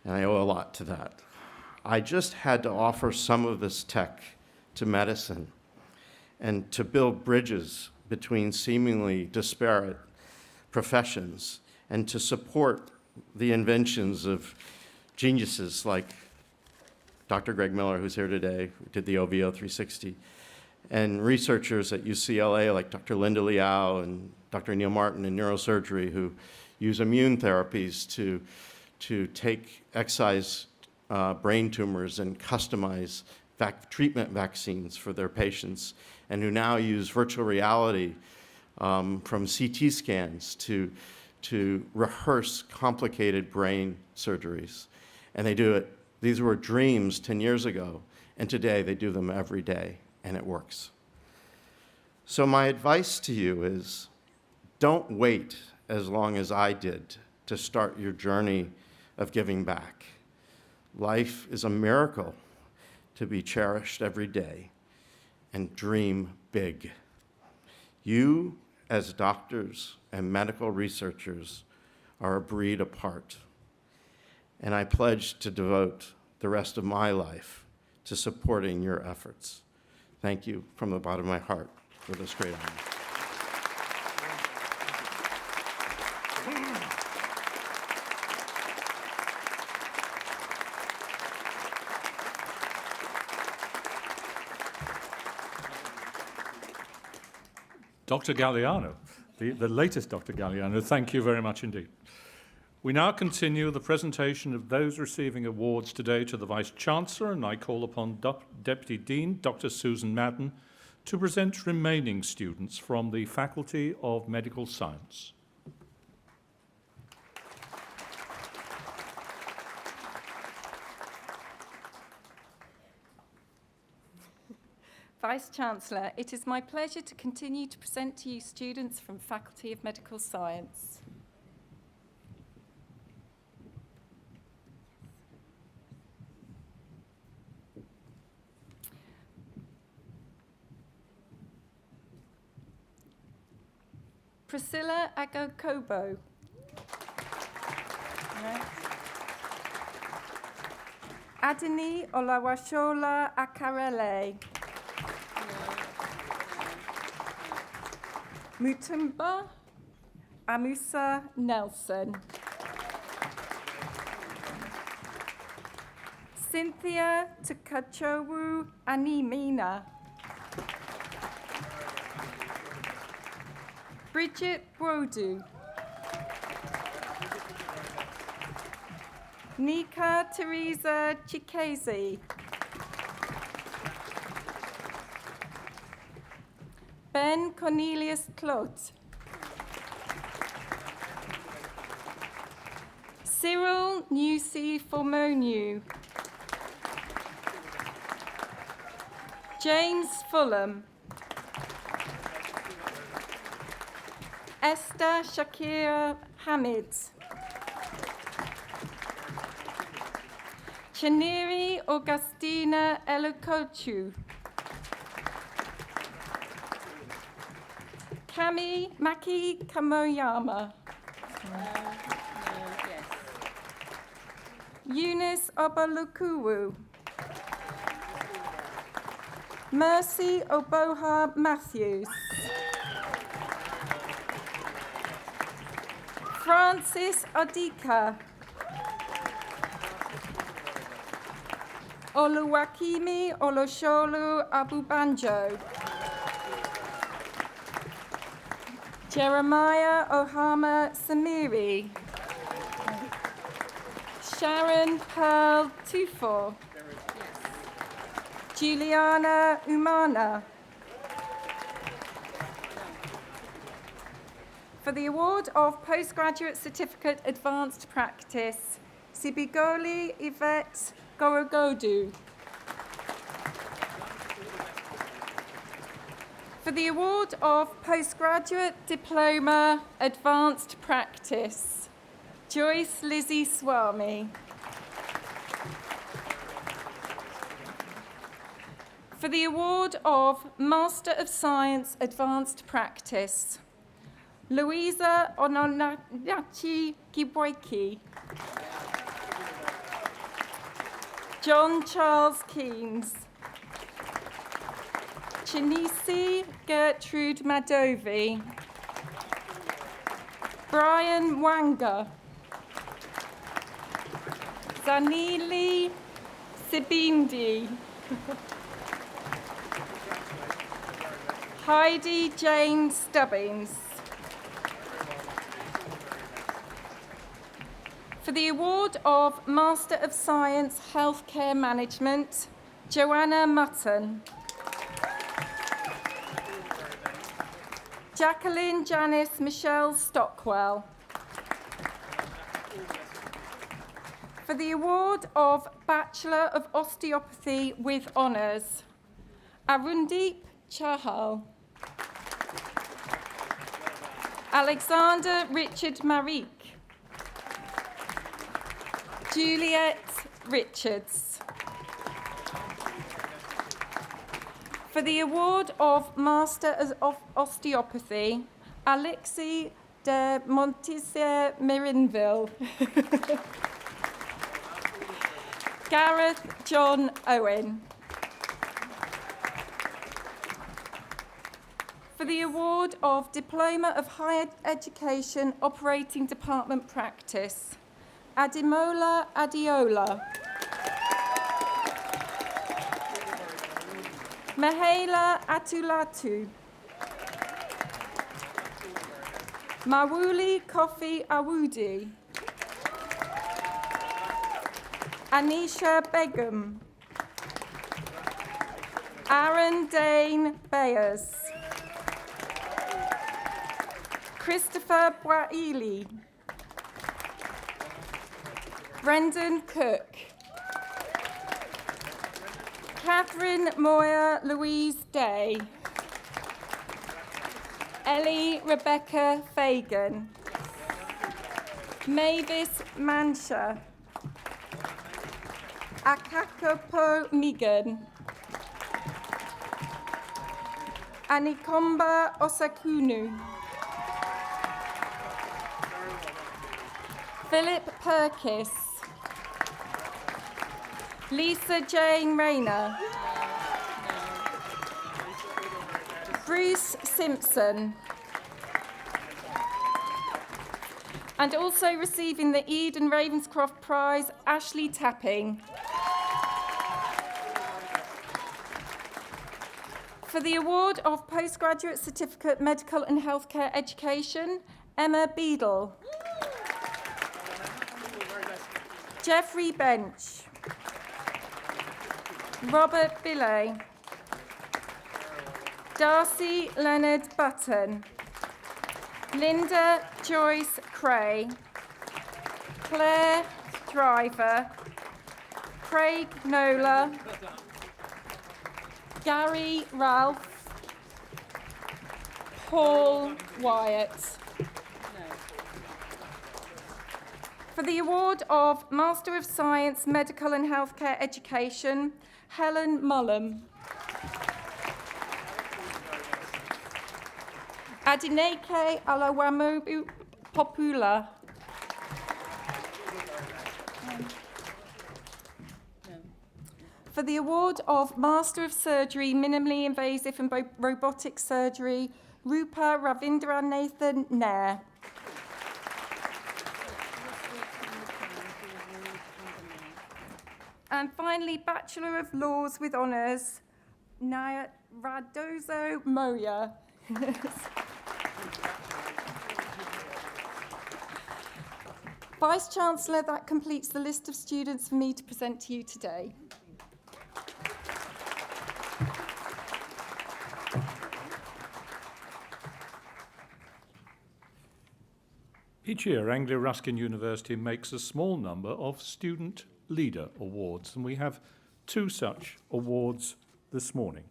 and I owe a lot to that. I just had to offer some of this tech to medicine and to build bridges between seemingly disparate professions and to support the inventions of geniuses like Dr. Greg Miller, who's here today, who did the OVO 360, and researchers at UCLA like Dr. Linda Liao and Dr. Neil Martin in neurosurgery who use immune therapies to to take excise brain tumors and customize treatment vaccines for their patients, and who now use virtual reality from CT scans to rehearse complicated brain surgeries. And they do it. These were dreams 10 years ago, and today they do them every day, and it works. So my advice to you is, don't wait as long as I did to start your journey of giving back. Life is a miracle to be cherished every day, and dream big. You, as doctors and medical researchers, are a breed apart, and I pledge to devote the rest of my life to supporting your efforts. Thank you from the bottom of my heart for this great honor. Dr. Galliano, the latest Dr. Galliano, thank you very much indeed. We now continue the presentation of those receiving awards today to the Vice-Chancellor, and I call upon Deputy Dean Dr. Susan Madden to present remaining students from the Faculty of Medical Science. Vice-Chancellor, it is my pleasure to continue to present to you students from Faculty of Medical Science. Priscilla Agokobo. Adini Olawashola Akarele. Mutumba Amusa Nelson. Cynthia Tukachowu Animina. Bridget Brodu. Nika Teresa Chikezi. Ben Cornelius Clot. Cyril Newsy Formonu. James Fulham. Esther Shakira Hamid. Chaniri Augustina Elukochu. Kami Maki Kamoyama. Eunice Obalukuwu. Mercy Oboha Matthews. Francis Odika. Oluwakimi Olosholu Abubanjo. Jeremiah Ohama Samiri. Sharon Pearl Tufo. Juliana Umana. For the award of Postgraduate Certificate Advanced Practice, Sibigoli Yvette Gorogodu. For the award of Postgraduate Diploma Advanced Practice, Joyce Lizzie Swami. For the award of Master of Science Advanced Practice, Louisa Ononachi Kibweki. John Charles Keynes. Chinisi Gertrude Madovi. Brian Wanga. Zanili Sibindi. Heidi Jane Stubbings. For the award of Master of Science Healthcare Management, Joanna Mutton. Jacqueline Janice Michelle Stockwell. For the award of Bachelor of Osteopathy with Honours, Arundeep Chahal. Alexander Richard Marik. Juliet Richards. For the award of Master of Osteopathy, Alexis de Montisier Mirinville. Gareth John Owen. For the award of Diploma of Higher Education Operating Department Practice, Ademola Adeola. Mahela Atulatu. Mawuli Kofi Awudi. Anisha Begum. Aaron Dane Bayers. Christopher Bwaili. Brendan Cook. Catherine Moyer Louise Day. Ellie Rebecca Fagan. Mavis Mansha. Akakopo Megan. Anikomba Osakunu. Philip Perkis. Lisa Jane Rayner. Bruce Simpson. And also receiving the Eden Ravenscroft Prize, Ashley Tapping. For the award of Postgraduate Certificate Medical and Healthcare Education, Emma Beadle. Jeffrey Bench. Robert Billet. Darcy Leonard Button. Linda Joyce Cray. Claire Driver. Craig Nola. Gary Ralph. Paul Wyatt. For the award of Master of Science Medical and Healthcare Education, Helen Mullum. Adineke Alawamobu Popula. For the award of Master of Surgery, Minimally Invasive and Robotic Surgery, Rupa Ravindra Nathan Nair. And finally, Bachelor of Laws with Honours, Naya Radozo Moya. Vice-Chancellor, that completes the list of students for me to present to you today. Each year, Anglia-Ruskin University makes a small number of Student Leader Awards, and we have two such awards this morning.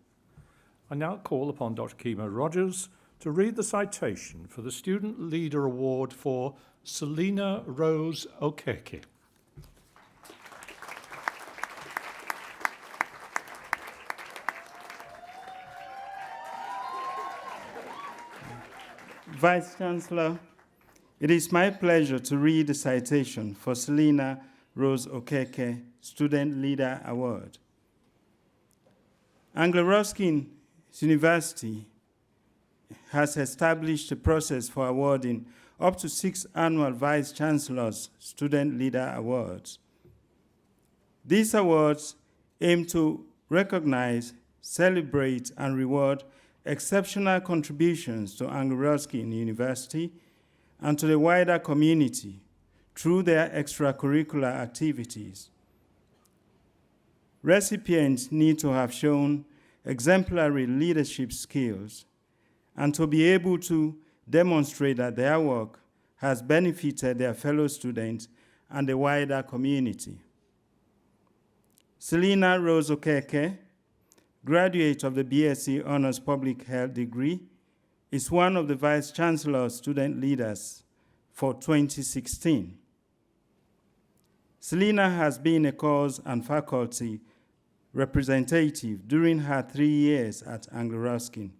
I now call upon Dr. Kima Rogers to read the citation for the Student Leader Award for Selina Rose Okeke. Vice-Chancellor, it is my pleasure to read the citation for Selina Rose Okeke Student Leader Award. Anglia-Ruskin University has established a process for awarding up to 6 annual Vice-Chancellors Student Leader Awards. These awards aim to recognize, celebrate, and reward exceptional contributions to Anglia-Ruskin University and to the wider community through their extracurricular activities. Recipients need to have shown exemplary leadership skills and to be able to demonstrate that their work has benefited their fellow students and the wider community. Selina Rose Okeke, graduate of the BSc Honours Public Health degree, is one of the Vice Chancellor's student leaders for 2016. Selina has been a course and faculty representative during her 3 years at Anglo-Ruskin,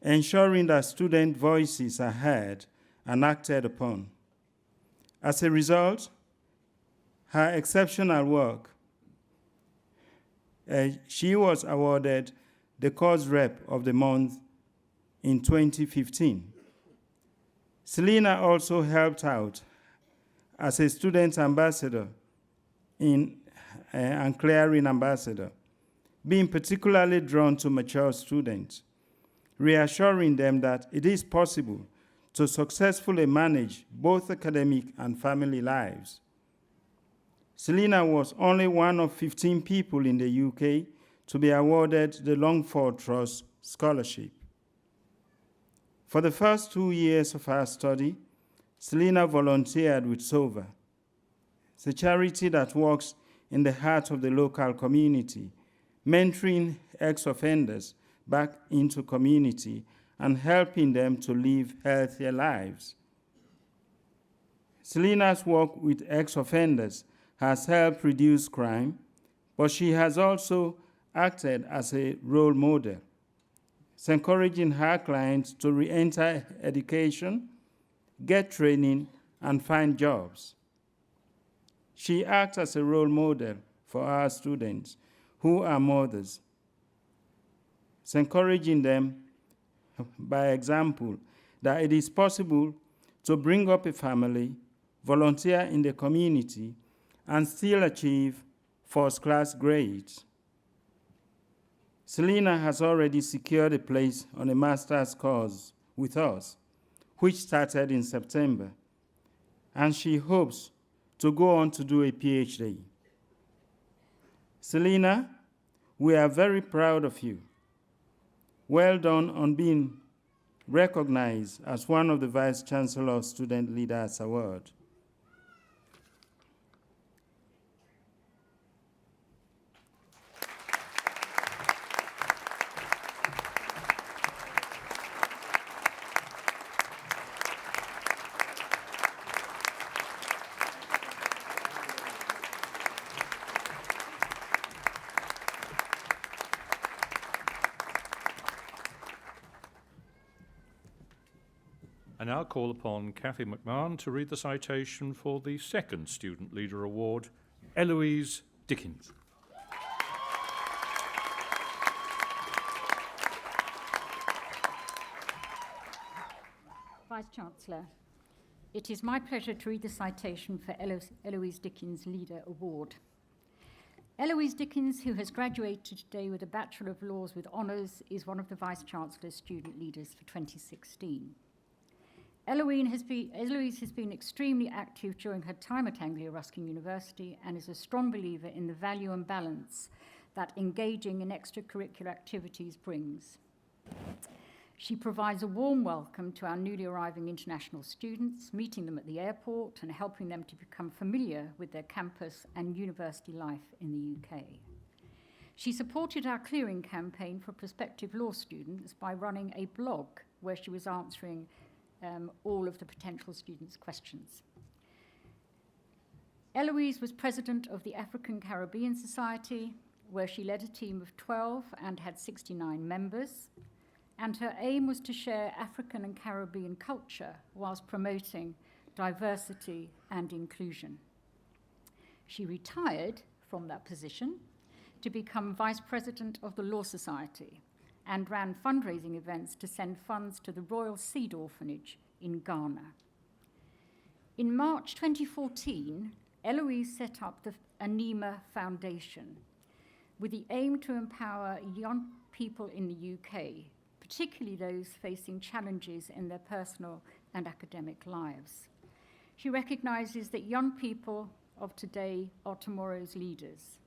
ensuring that student voices are heard and acted upon. As a result, her exceptional work, she was awarded the Course Rep of the Month in 2015. Selina also helped out as a student ambassador and clearing ambassador, being particularly drawn to mature students, reassuring them that it is possible to successfully manage both academic and family lives. Selina was only one of 15 people in the UK to be awarded the Longford Trust Scholarship. For the first 2 years of her study, Selina volunteered with SOVA. It's a charity that works in the heart of the local community, mentoring ex-offenders back into community and helping them to live healthier lives. Selina's work with ex-offenders has helped reduce crime, but she has also acted as a role model. It's encouraging her clients to re-enter education, get training, and find jobs. She acts as a role model for our students who are mothers. It's encouraging them by example that it is possible to bring up a family, volunteer in the community, and still achieve first-class grades. Selina has already secured a place on a master's course with us, which started in September, and she hopes to go on to do a PhD. Selina, we are very proud of you. Well done on being recognized as one of the Vice Chancellor's Student Leaders Award. I now call upon Cathy McMahon to read the citation for the second Student Leader Award, Eloise Dickens. Vice-Chancellor, it is my pleasure to read the citation for Eloise Dickens Leader Award. Eloise Dickens, who has graduated today with a Bachelor of Laws with honours, is one of the Vice-Chancellor's student leaders for 2016. Eloise has been extremely active during her time at Anglia-Ruskin University and is a strong believer in the value and balance that engaging in extracurricular activities brings. She provides a warm welcome to our newly arriving international students, meeting them at the airport and helping them to become familiar with their campus and university life in the UK. She supported our clearing campaign for prospective law students by running a blog where she was answering all of the potential students' questions. Eloise was president of the African Caribbean Society, where she led a team of 12 and had 69 members, and her aim was to share African and Caribbean culture whilst promoting diversity and inclusion. She retired from that position to become vice president of the Law Society and ran fundraising events to send funds to the Royal Seed Orphanage in Ghana. In March 2014, Eloise set up the Anima Foundation with the aim to empower young people in the UK, particularly those facing challenges in their personal and academic lives. She recognises that young people of today are tomorrow's leaders.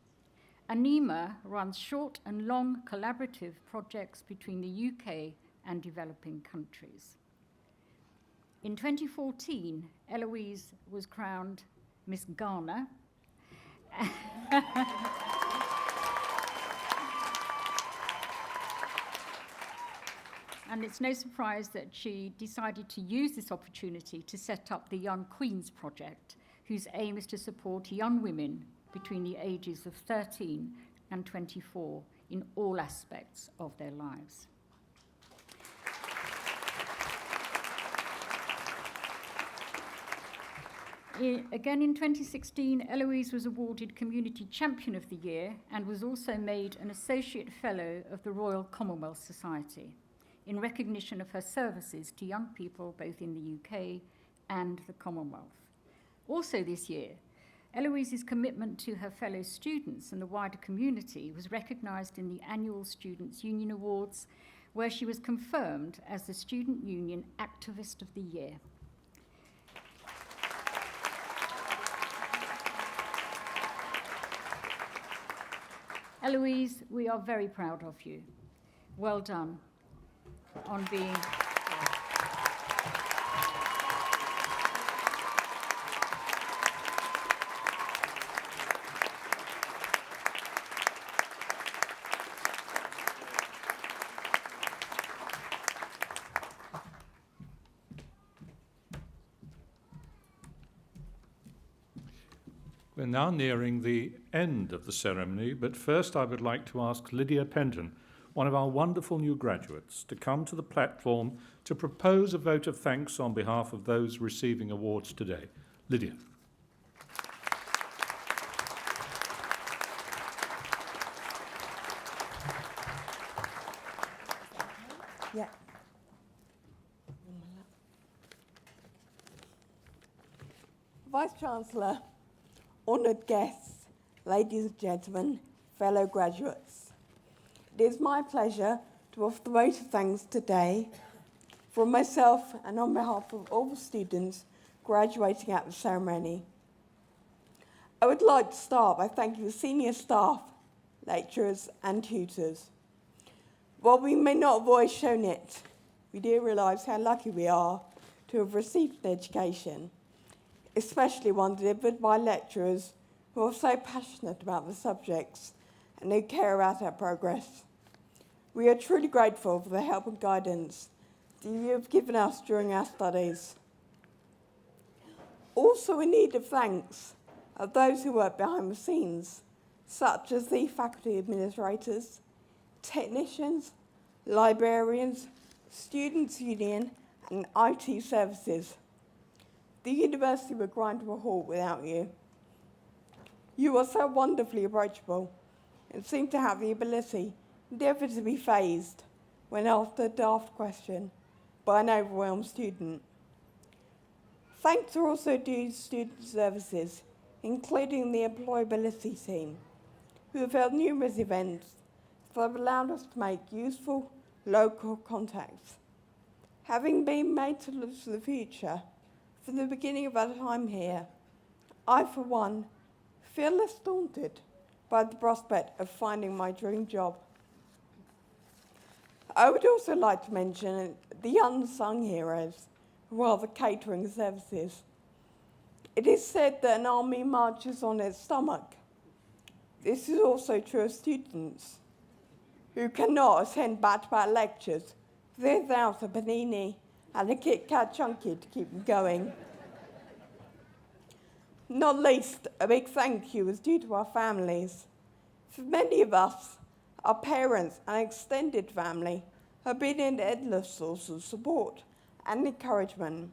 ANIMA runs short and long collaborative projects between the UK and developing countries. In 2014, Eloise was crowned Miss Ghana. And it's no surprise that she decided to use this opportunity to set up the Young Queens Project, whose aim is to support young women between the ages of 13 and 24 in all aspects of their lives. Again in 2016, Eloise was awarded Community Champion of the Year and was also made an Associate Fellow of the Royal Commonwealth Society in recognition of her services to young people both in the UK and the Commonwealth. Also this year, Eloise's commitment to her fellow students and the wider community was recognised in the annual Students' Union Awards, where she was confirmed as the Student Union Activist of the Year. Eloise, we are very proud of you. Well done on being... We're now nearing the end of the ceremony, but first I would like to ask Lydia Pendon, one of our wonderful new graduates, to come to the platform to propose a vote of thanks on behalf of those receiving awards today. Lydia. Yeah. Vice-Chancellor, honoured guests, ladies and gentlemen, fellow graduates. It is my pleasure to offer the vote of thanks today from myself and on behalf of all the students graduating at the ceremony. I would like to start by thanking the senior staff, lecturers and tutors. While we may not have always shown it, we do realise how lucky we are to have received an education, especially one delivered by lecturers who are so passionate about the subjects and who care about our progress. We are truly grateful for the help and guidance that you have given us during our studies. Also in need of thanks are those who work behind the scenes, such as the faculty administrators, technicians, librarians, students' union and IT services. The university would grind to a halt without you. You are so wonderfully approachable and seem to have the ability never to be fazed when asked a daft question by an overwhelmed student. Thanks are also due to student services, including the employability team, who have held numerous events that have allowed us to make useful local contacts. Having been made to look to the future from the beginning of our time here, I, for one, feel less daunted by the prospect of finding my dream job. I would also like to mention the unsung heroes who are the catering services. It is said that an army marches on its stomach. This is also true of students who cannot attend back-to-back lectures without a panini and a Kit Kat chunky to keep them going. Not least, a big thank you is due to our families. For many of us, our parents and extended family have been an endless source of support and encouragement.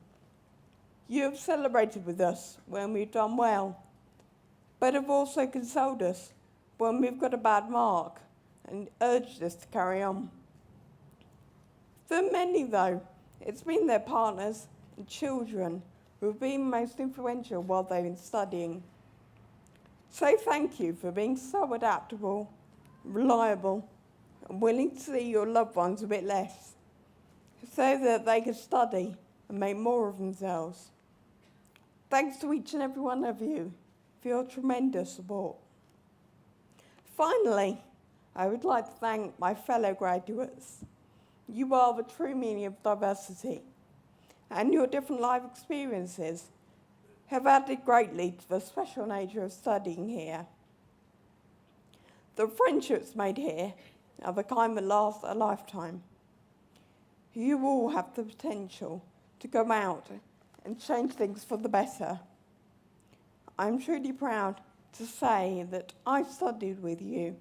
You have celebrated with us when we've done well, but have also consoled us when we've got a bad mark and urged us to carry on. For many, though, it's been their partners and children who have been most influential while they've been studying. So thank you for being so adaptable, reliable, and willing to see your loved ones a bit less, so that they can study and make more of themselves. Thanks to each and every one of you for your tremendous support. Finally, I would like to thank my fellow graduates. You are the true meaning of diversity, and your different life experiences have added greatly to the special nature of studying here. The friendships made here are the kind that last a lifetime. You all have the potential to go out and change things for the better. I'm truly proud to say that I studied with you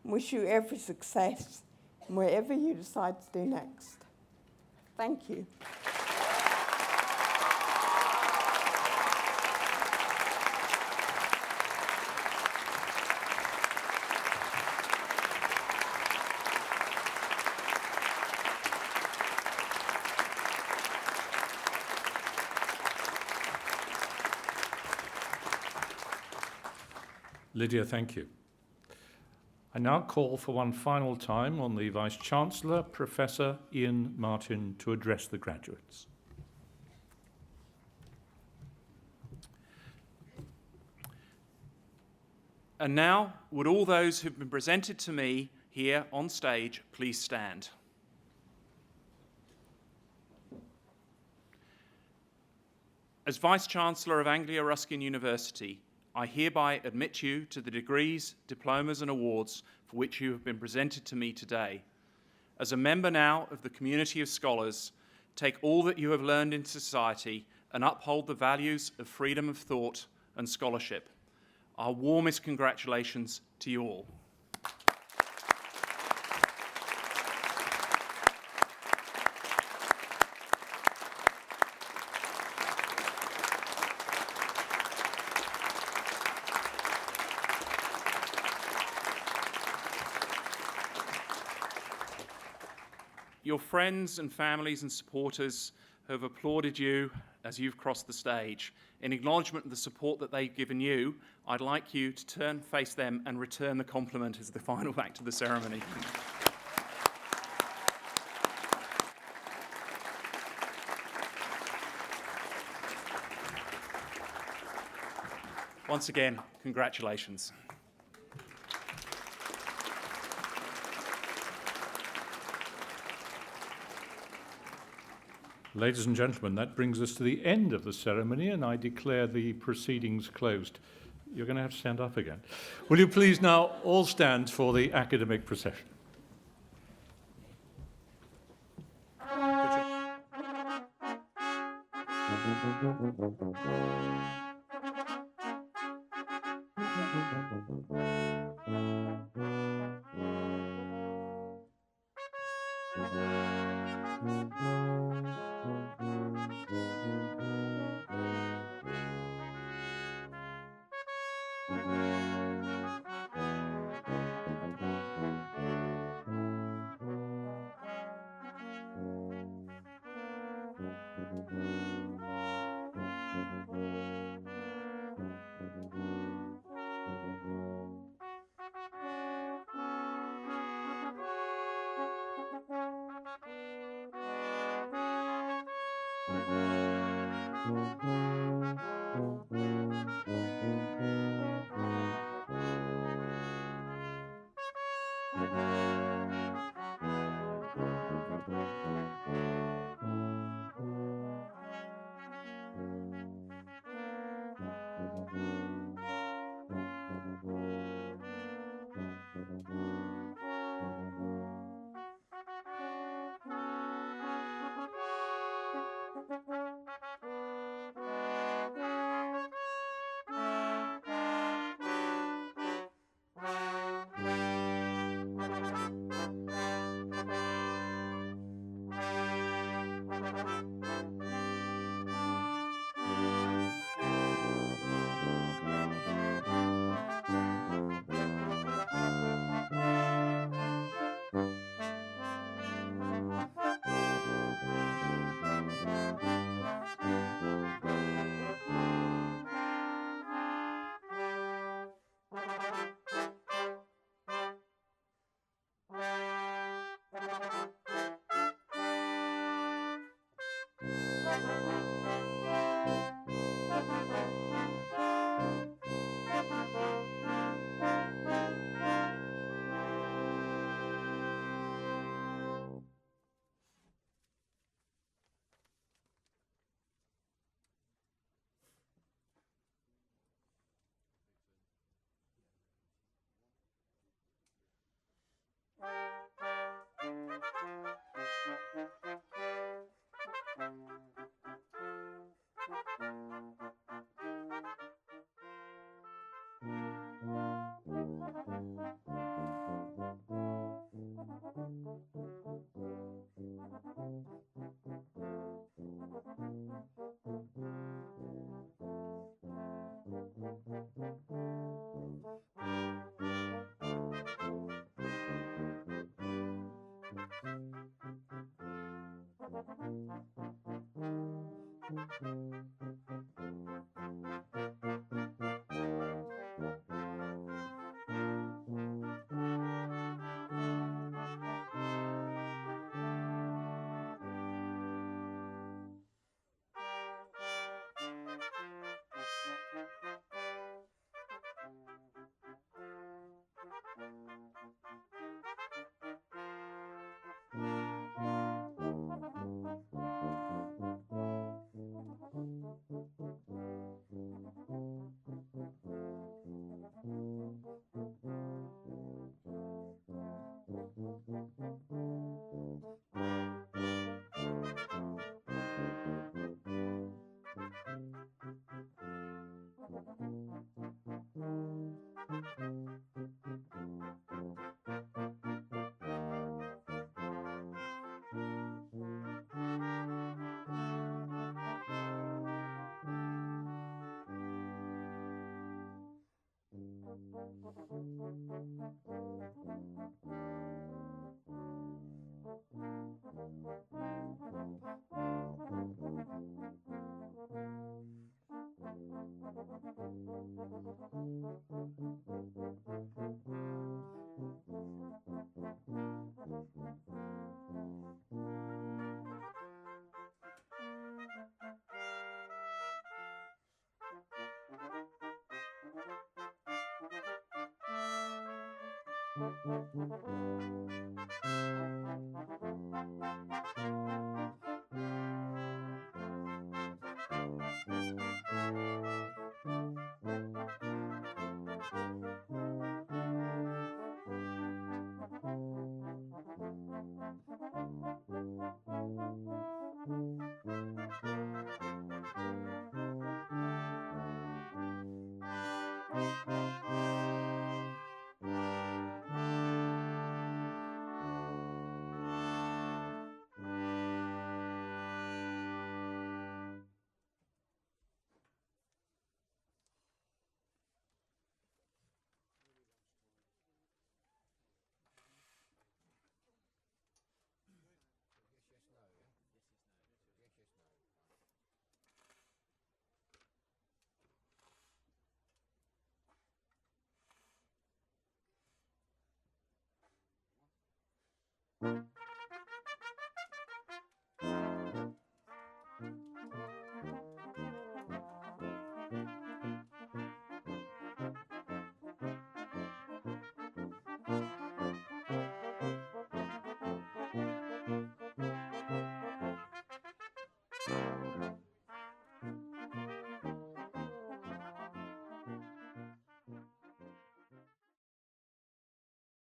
and wish you every success in whatever you decide to do next. Thank you. Lydia, thank you. I now call for one final time on the Vice-Chancellor, Professor Ian Martin, to address the graduates. And now, would all those who've been presented to me here on stage please stand? As Vice-Chancellor of Anglia Ruskin University, I hereby admit you to the degrees, diplomas and awards for which you have been presented to me today. As a member now of the community of scholars, take all that you have learned in society and uphold the values of freedom of thought and scholarship. Our warmest congratulations to you all. Your friends and families and supporters have applauded you as you've crossed the stage. In acknowledgement of the support that they've given you, I'd like you to face them and return the compliment as the final act of the ceremony. Once again, congratulations. Ladies and gentlemen, that brings us to the end of the ceremony, and I declare the proceedings closed. You're going to have to stand up again. Will you please now all stand for the academic procession? Yes, yes, no.